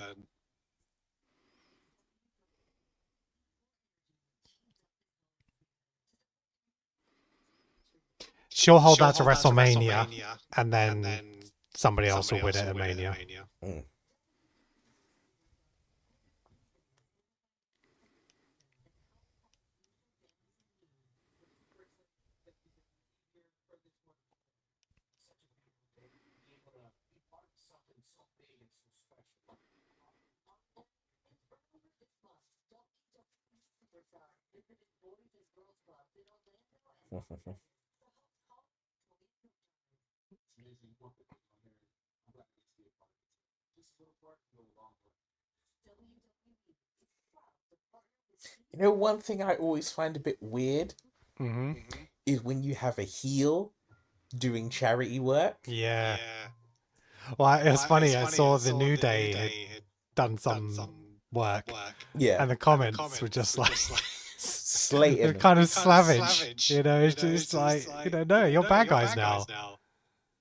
She'll hold that to WrestleMania, and then somebody else will win it at Mania.
Mm. You know, one thing I always find a bit weird
Mm-hmm.
is when you have a heel doing charity work.
Yeah. Well, it was funny. I saw the New Day had done some work,
Yeah.
and the comments were just like
Slating
they're
them.
kind of savage. You know, it's just like, no, you're bad guys now.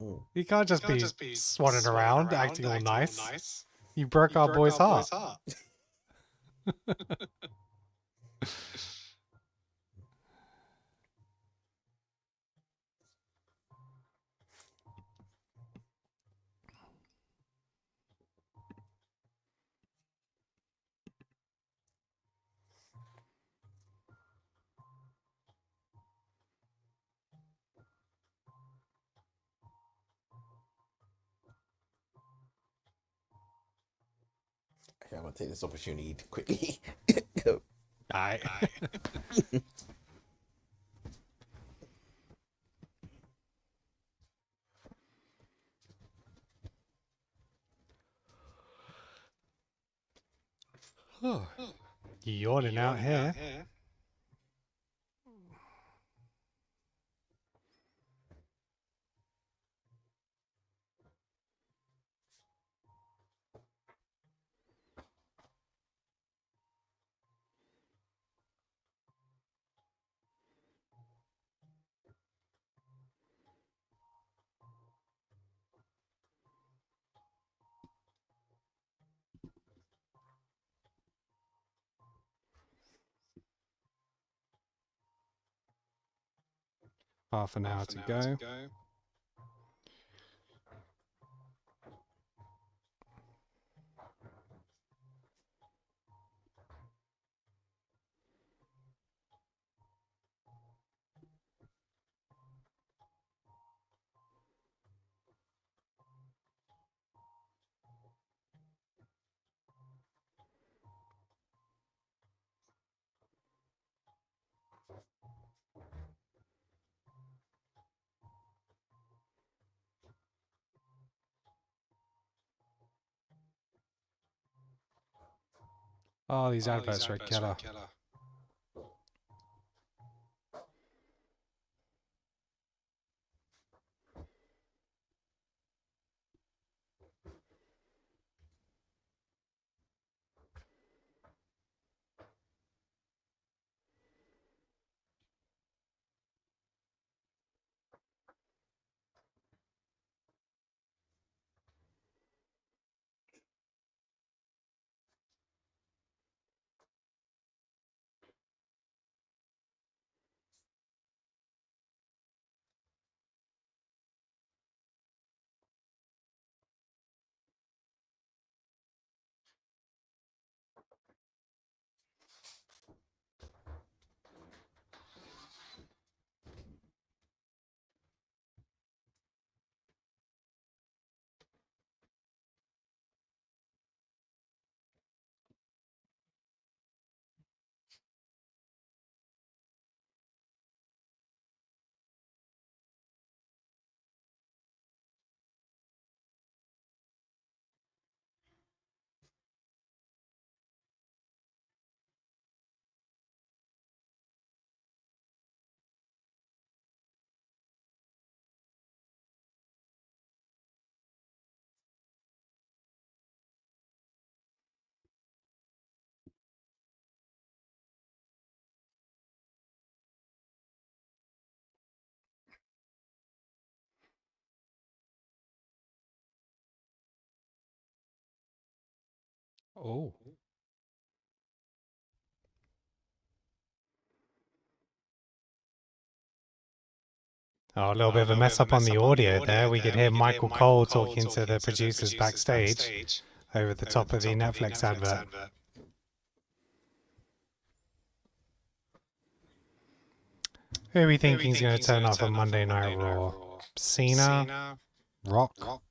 Mm.
You can't just be swanning around, acting all nice. You broke our boy's heart.
Okay, I'm gonna take this opportunity to quickly.
Aye. Yawning out here. Half an hour to go. Oh, these adverts are a killer. Oh. Oh, a little bit of a mess up on the audio there. We could hear Michael Cole talking to the producers backstage over the top of the Netflix advert. Who are we thinking is going to turn up on Monday Night Raw? Cena? Rock?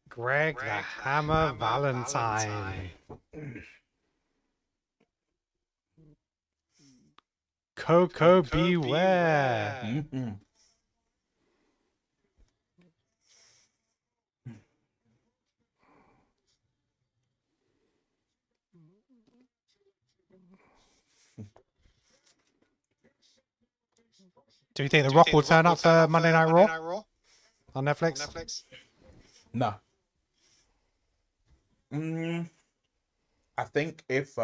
Greg the Hammer Valentine. Coco Beware. Do you think The Rock will turn up for Monday Night Raw on Netflix?
No. I think if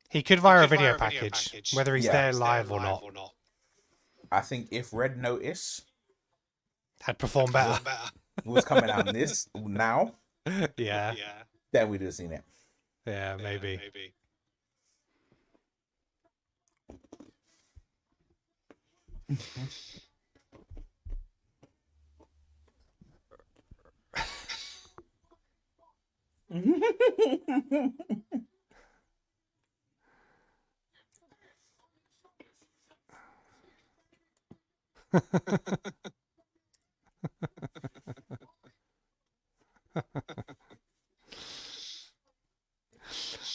he could via a video package, whether he's there live or not.
I think if Red Notice
had performed better,
was coming out this now,
yeah,
then we'd have seen it.
Yeah, maybe.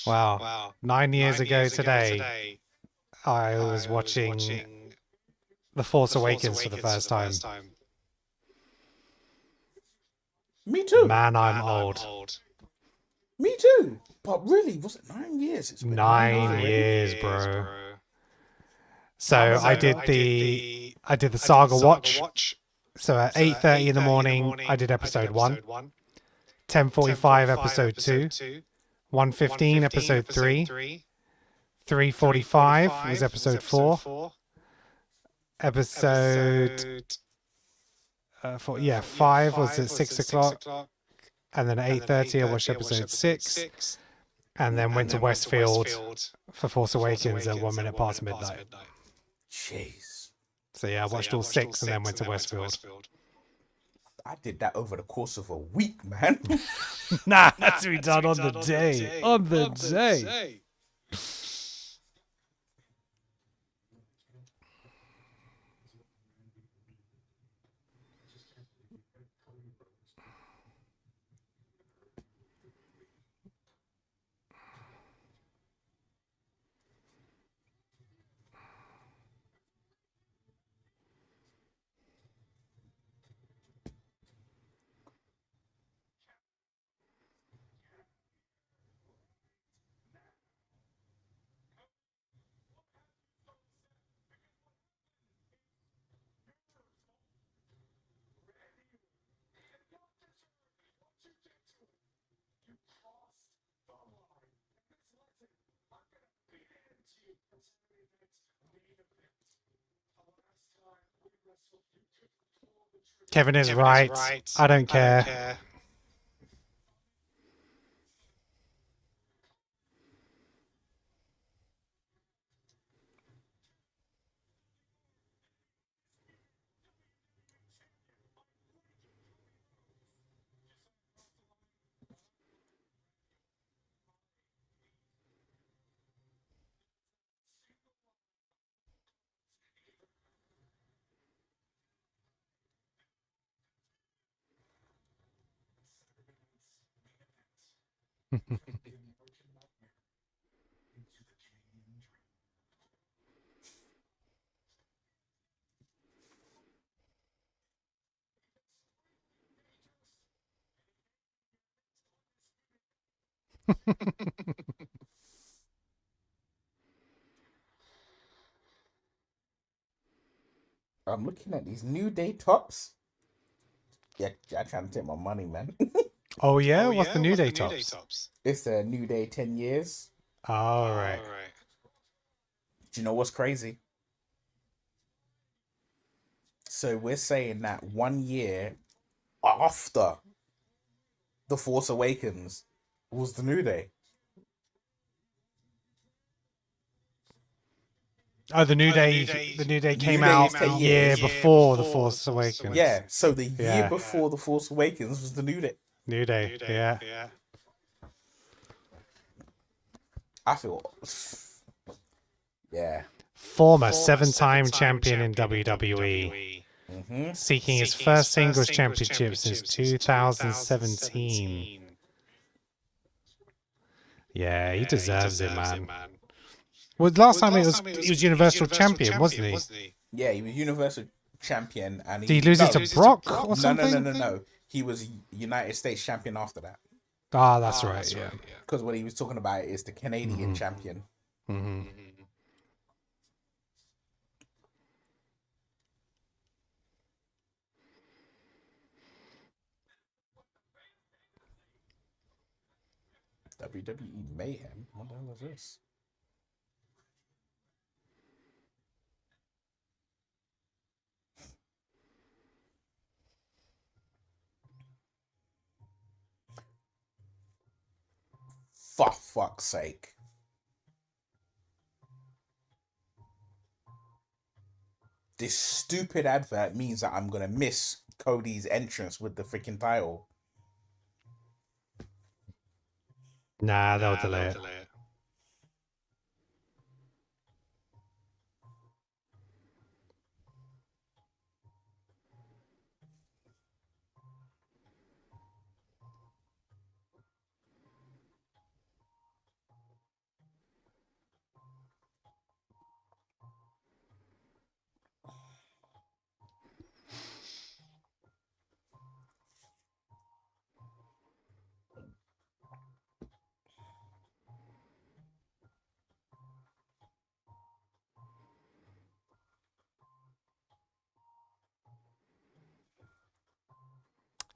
Wow. 9 years ago today, I was watching The Force Awakens for the first time.
Me too.
Man, I'm old.
Me too. But really, was it 9 years? It's been
9 years, bro. So I did the Saga watch. So at 8:30 in the morning, I did episode 1. 10:45 episode 2. 1:15 episode 3. 3:45 was episode 4. Episode 5 was at 6 o'clock. And then at 8:30 I watched episode 6. And then went to Westfield for Force Awakens at 1 minute past midnight.
Jeez.
So yeah, I watched all 6 and then went to Westfield.
I did that over the course of a week, man.
Nah, that's to be done on the day. On the day. Kevin is right. I don't care.
I'm looking at these New Day tops. Yeah, I'm trying to take my money, man.
Oh yeah, what's the New Day tops?
It's a New Day 10 years.
All right.
Do you know what's crazy? So we're saying that 1 year after The Force Awakens was the New Day.
Oh, the New Day came
New Day
out
is 10
year
years.
before The Force Awakens.
Yeah, so the year
Yeah.
before The Force Awakens was the New Day.
New Day, yeah.
I feel... Yeah.
Former seven-time champion in WWE, seeking his first singles championship since 2017. Yeah, he deserves it, man. Well, last time he was Universal Champion, wasn't he?
Yeah, he was Universal Champion. And
Did he lose it to Brock or something?
No. He was United States Champion after that.
Ah, that's right, yeah.
Because what he was talking about is the Canadian champion. WWE Mayhem? What the hell is this? For fuck's sake. This stupid advert means that I'm going to miss Cody's entrance with the freaking title.
Nah, they'll delay it.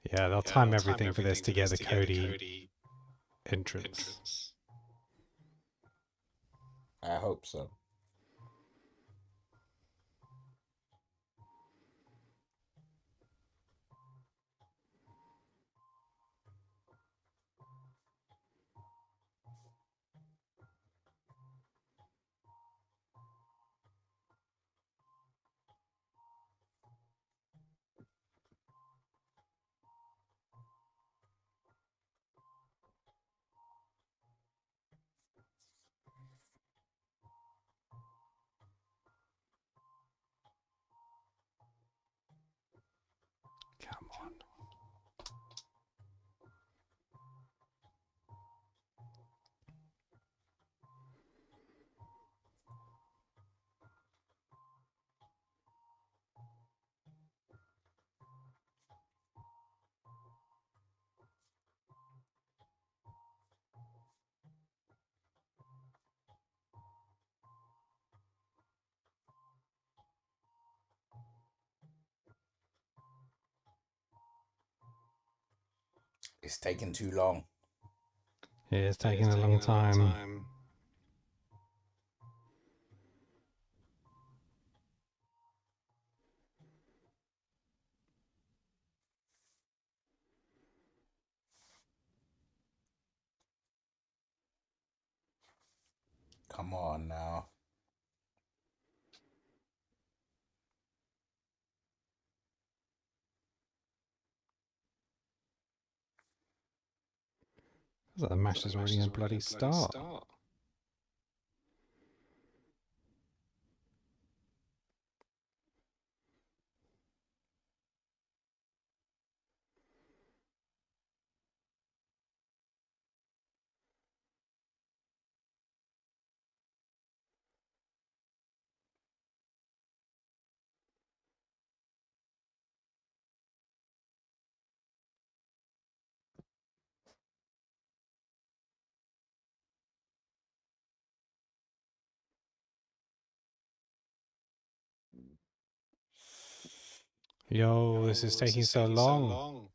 Yeah, they'll time everything for this to get the Cody entrance.
I hope so.
Come on.
It's taking too long.
Yeah, it's taking a long time.
Come on now.
The match is already a bloody start. Yo, this is taking so long.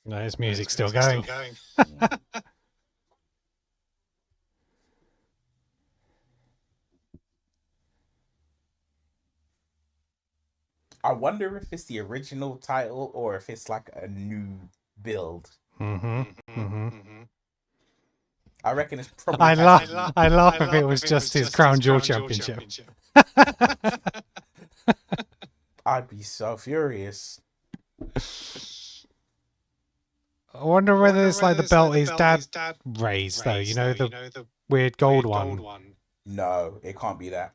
No, his music's still going.
I wonder if it's the original title or if it's like a new build. I reckon it's probably.
I laugh if it was just his Crown Jewel Championship.
I'd be so furious.
I wonder whether it's like the belt his dad raised, though. You know, the weird gold one.
No, it can't be that.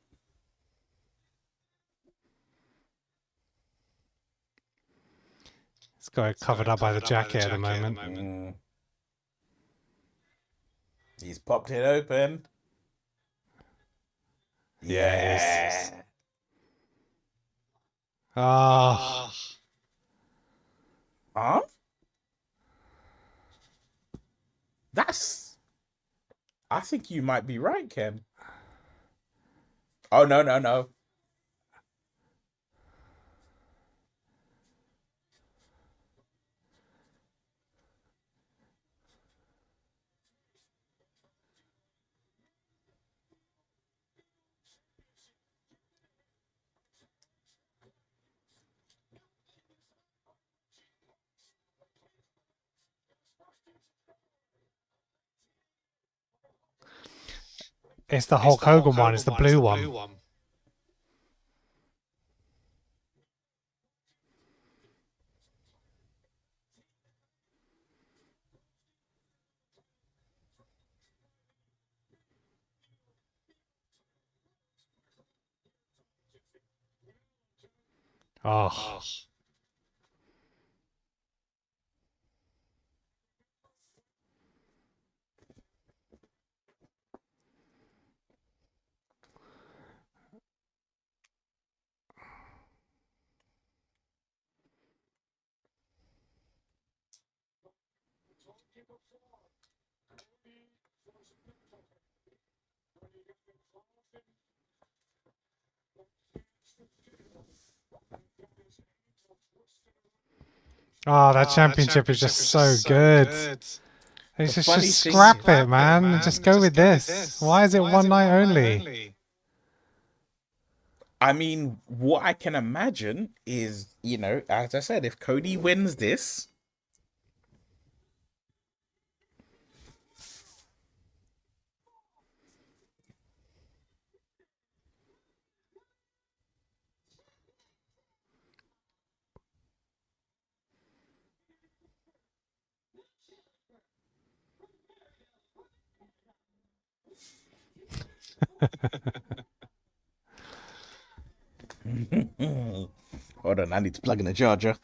It's got it covered up by the jacket at the moment.
He's popped it open.
Yes. Ah.
Huh? I think you might be right, Ken. Oh, no.
It's the Hulk Hogan one. It's the blue one. Oh. Oh, that championship is just so good. It's just scrap it, man. Just go with this. Why is it one night only?
I mean, what I can imagine is, you know, as I said, if Cody wins this, hold on, I need to plug in the charger.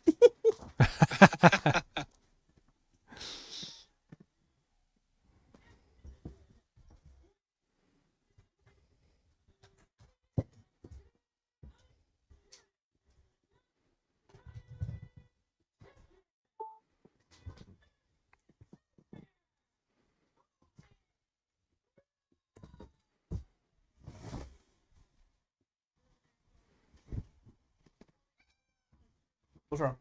What's wrong?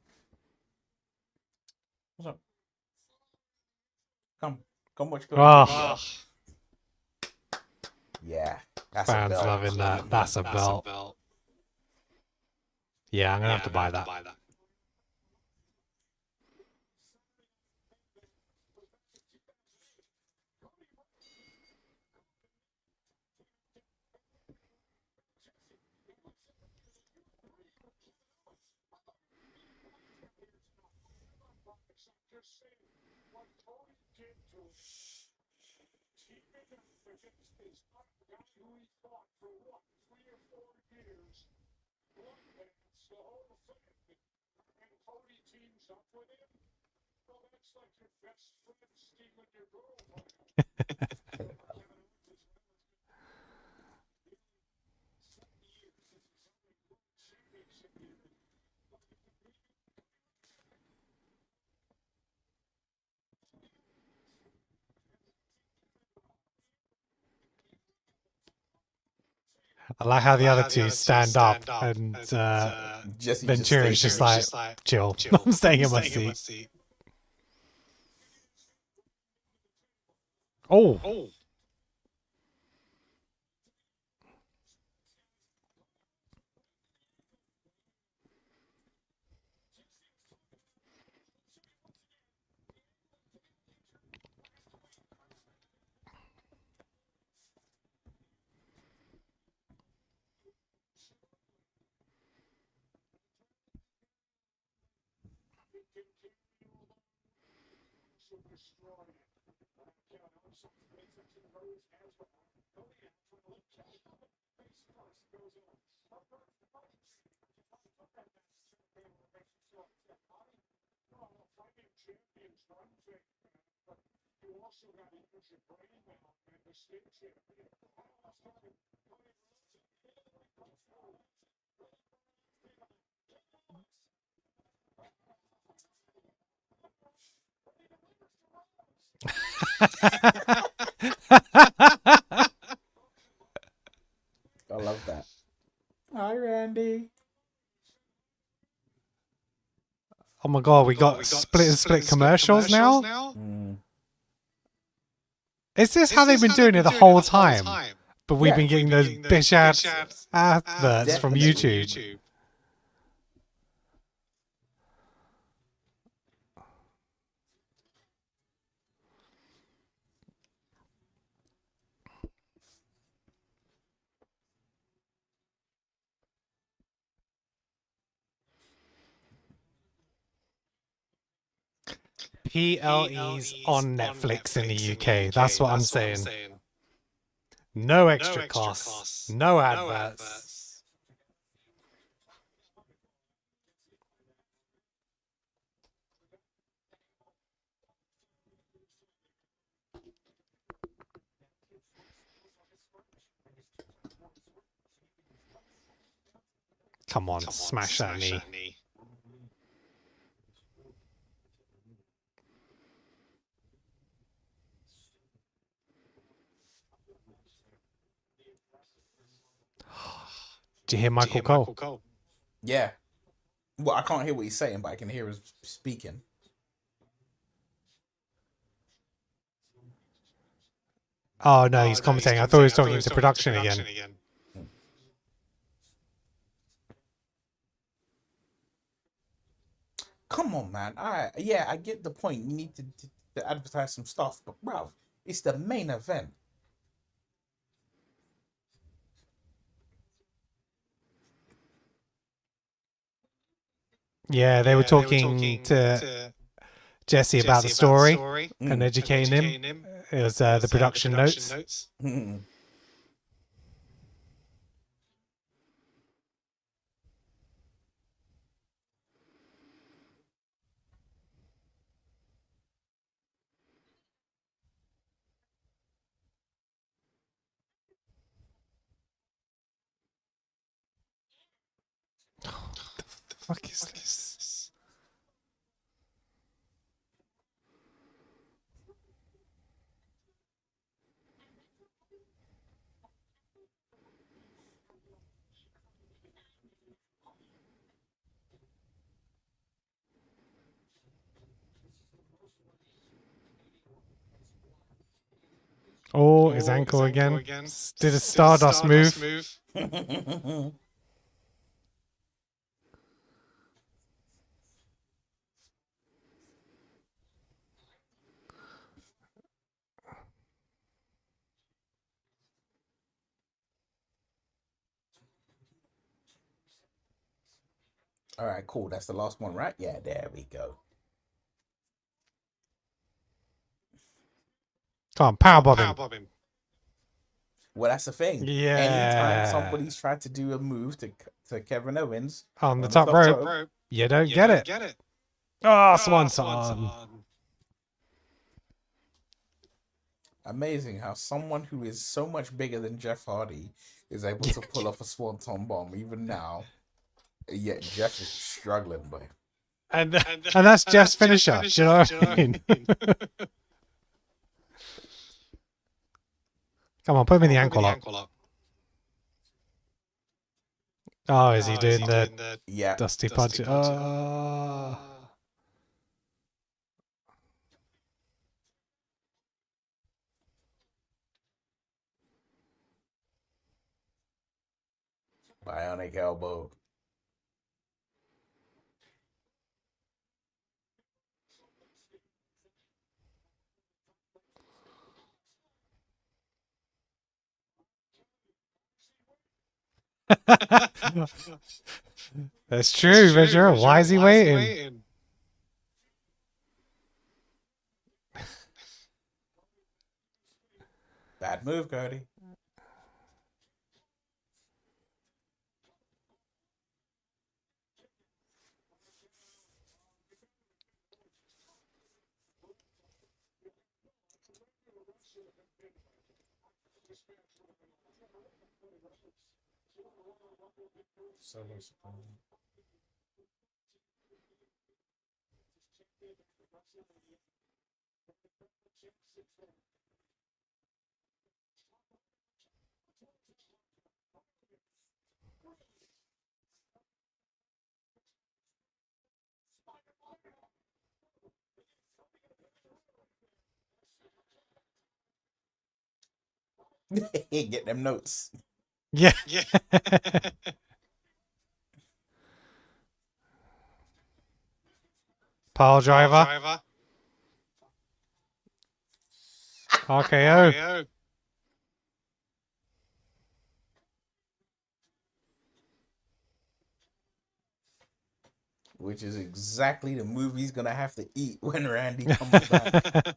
What's up? Come watch Cody.
Oh,
Yeah, that's
fans
a belt.
loving that. That's a belt. Yeah, I'm gonna have to buy that.
into it. Teaming up against this guy who he fought for what, 3 or 4 years. Bloodbaths, the whole thing. And Cody teams up with him. Well, that's like your best friend stealing your girlfriend.
I like how the other two stand up and
Jesse
Ventura's just like, chill. I'm staying in my seat. Oh.
Destroy it. Rhodes as well. Cody out for the left face first goes on. Fighting champions one thing, but you also got to use your brain now, and the state champion.
I love that. Hi, Randy.
Oh my god, we got split commercials now? Is this how they've been doing it the whole time? But we've been getting those bitch adverts from YouTube. PLE's on Netflix in the UK. That's what I'm saying. No extra costs. No adverts. Come on, smash that knee. Do you hear Michael Cole?
Yeah. Well, I can't hear what he's saying, but I can hear his speaking.
Oh no, he's commentating. I thought he was talking to production again.
Come on, man. I get the point. You need to advertise some stuff, but bro, it's the main event.
Yeah, they were talking to Jesse about the story and educating him. It was the production notes. What the fuck is this? Oh, his ankle again. Did a Stardust move.
All right, cool. That's the last one, right? Yeah, there we go.
Come on, powerbomb him.
Well, that's the thing.
Yeah.
Anytime somebody's tried to do a move to Kevin Owens
On the top rope, you don't get it. Oh, swanton.
Amazing how someone who is so much bigger than Jeff Hardy is able to pull off a swanton bomb even now. Yet Jeff is struggling, boy.
And that's Jeff's finisher. Do you know what I mean? Come on, put him in the ankle lock. Oh, is he doing the dusty punch? Oh.
Bionic elbow.
That's true, Ventura. Why is he waiting?
Bad move, Cody. Get them notes.
Yeah. Pile driver. RKO.
Which is exactly the move he's gonna have to eat when Randy comes back.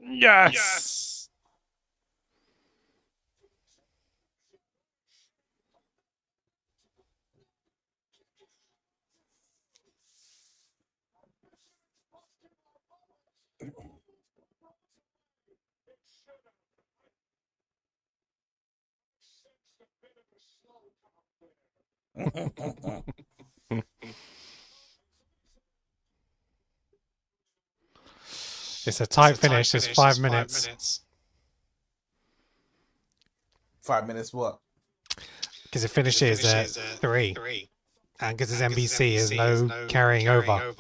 Yes. It's a tight finish. It's 5 minutes.
5 minutes what?
Because it finishes at 3. And because it's NBC, there's no carrying over.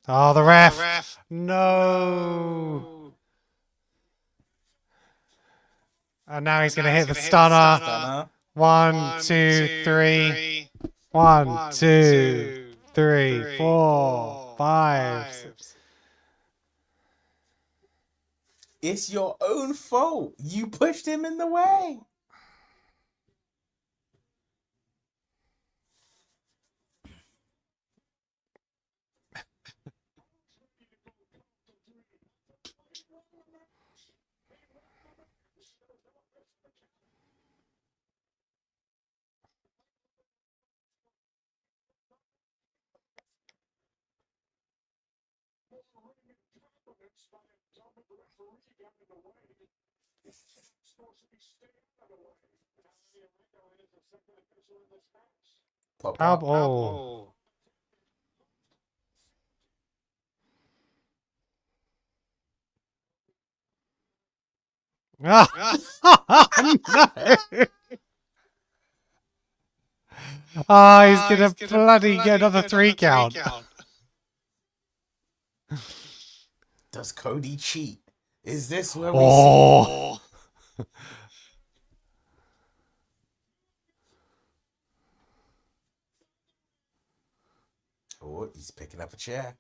Oh, the ref. No. And now he's going to hit the stunner. 1, 2, 3. 1, 2, 3, 4, 5.
It's your own fault. You pushed him in the way. Pop up.
Oh. Ah, no. Oh, he's gonna bloody get another 3 count.
Does Cody cheat? Is this where we
Oh.
see? Oh, he's picking up a chair.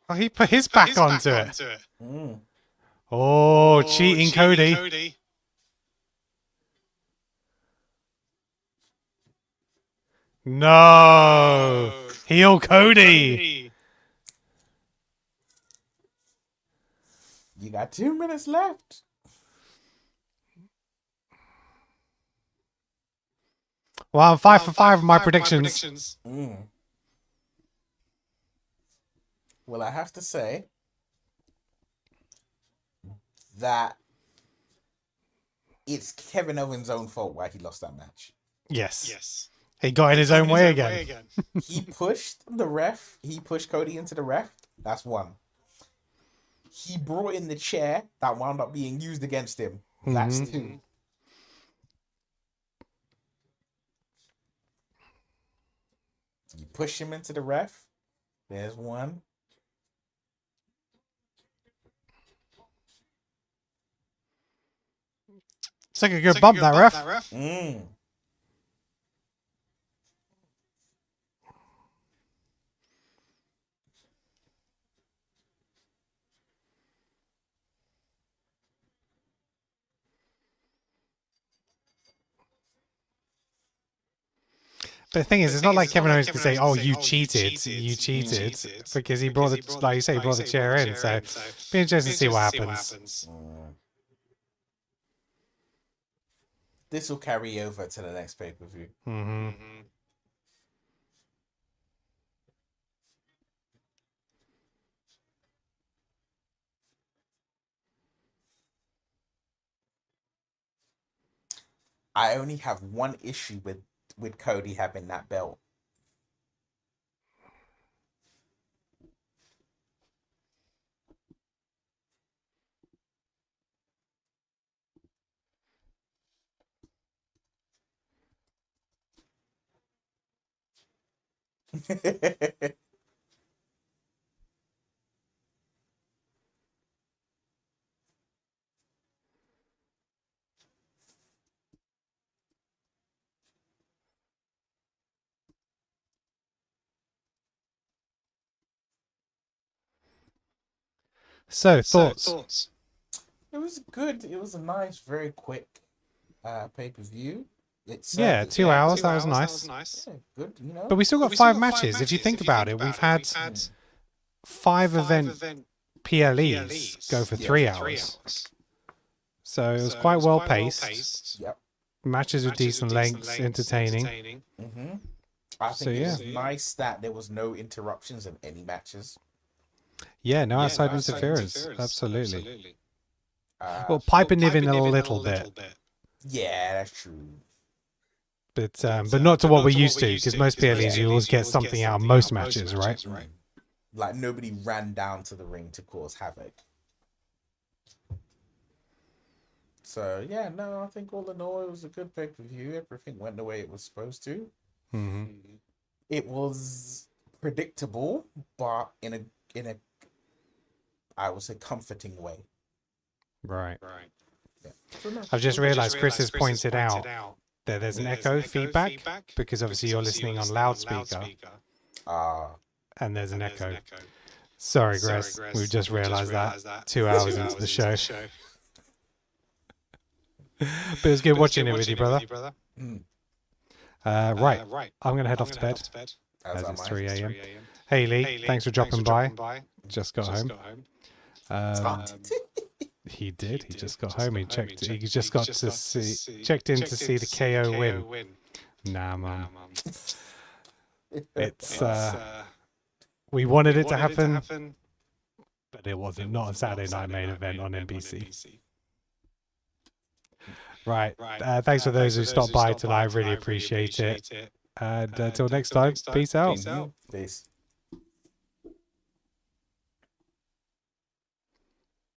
Oh, he put his back onto it.
Mm.
Oh, cheating Cody. No. Heel Cody.
You got 2 minutes left.
Well, I'm 5 for 5 with my predictions.
Mm. Well, I have to say that it's Kevin Owens' own fault why he lost that match.
Yes. He got in his own way again.
He pushed the ref. He pushed Cody into the ref. That's one. He brought in the chair that wound up being used against him. That's two. You push him into the ref. There's one.
It's like a good bump, that ref.
Mm.
But the thing is, it's not like Kevin Owens can say, "Oh, you cheated," because he brought the, like you say, he brought the chair in. So, be interesting to see what happens.
This will carry over to the next pay-per-view. I only have one issue with Cody having that belt.
So, thoughts?
It was good. It was a nice, very quick pay-per-view. It's
2 hours. That was nice.
Yeah, good, you know.
But we still got 5 matches. If you think about it, we've had 5 event PLEs go for 3 hours. So it was quite well paced.
Yep.
Matches with decent lengths, entertaining.
I think it was nice that there was no interruptions in any matches.
Yeah, no outside interference. Absolutely. Well, Pipe and Niven a little bit.
Yeah, that's true.
But not to what we're used to, because most PLEs you always get something out of most matches, right?
Like nobody ran down to the ring to cause havoc. So yeah, no, I think all in all it was a good pay-per-view. Everything went the way it was supposed to.
Mm-hmm.
It was predictable, but in a I would say comforting way.
Right.
Yeah. So, no.
I've just realised Chris has pointed out that there's an echo feedback because obviously you're listening on loudspeaker and there's an echo. Sorry, Chris. We've just realised that 2 hours into the show. But it was good watching it with you, brother. Right. I'm going to head off to bed as it's 3 a.m. Hey, Lee. Thanks for dropping by. Just got home. He did. He just got home. He checked. He just got to see. Checked in to see the KO win. Nah, man. It's. We wanted it to happen, but it wasn't. Not a Saturday night main event on NBC. Right. Thanks for those who stopped by tonight. I really appreciate it. And until next time, peace out.
Peace.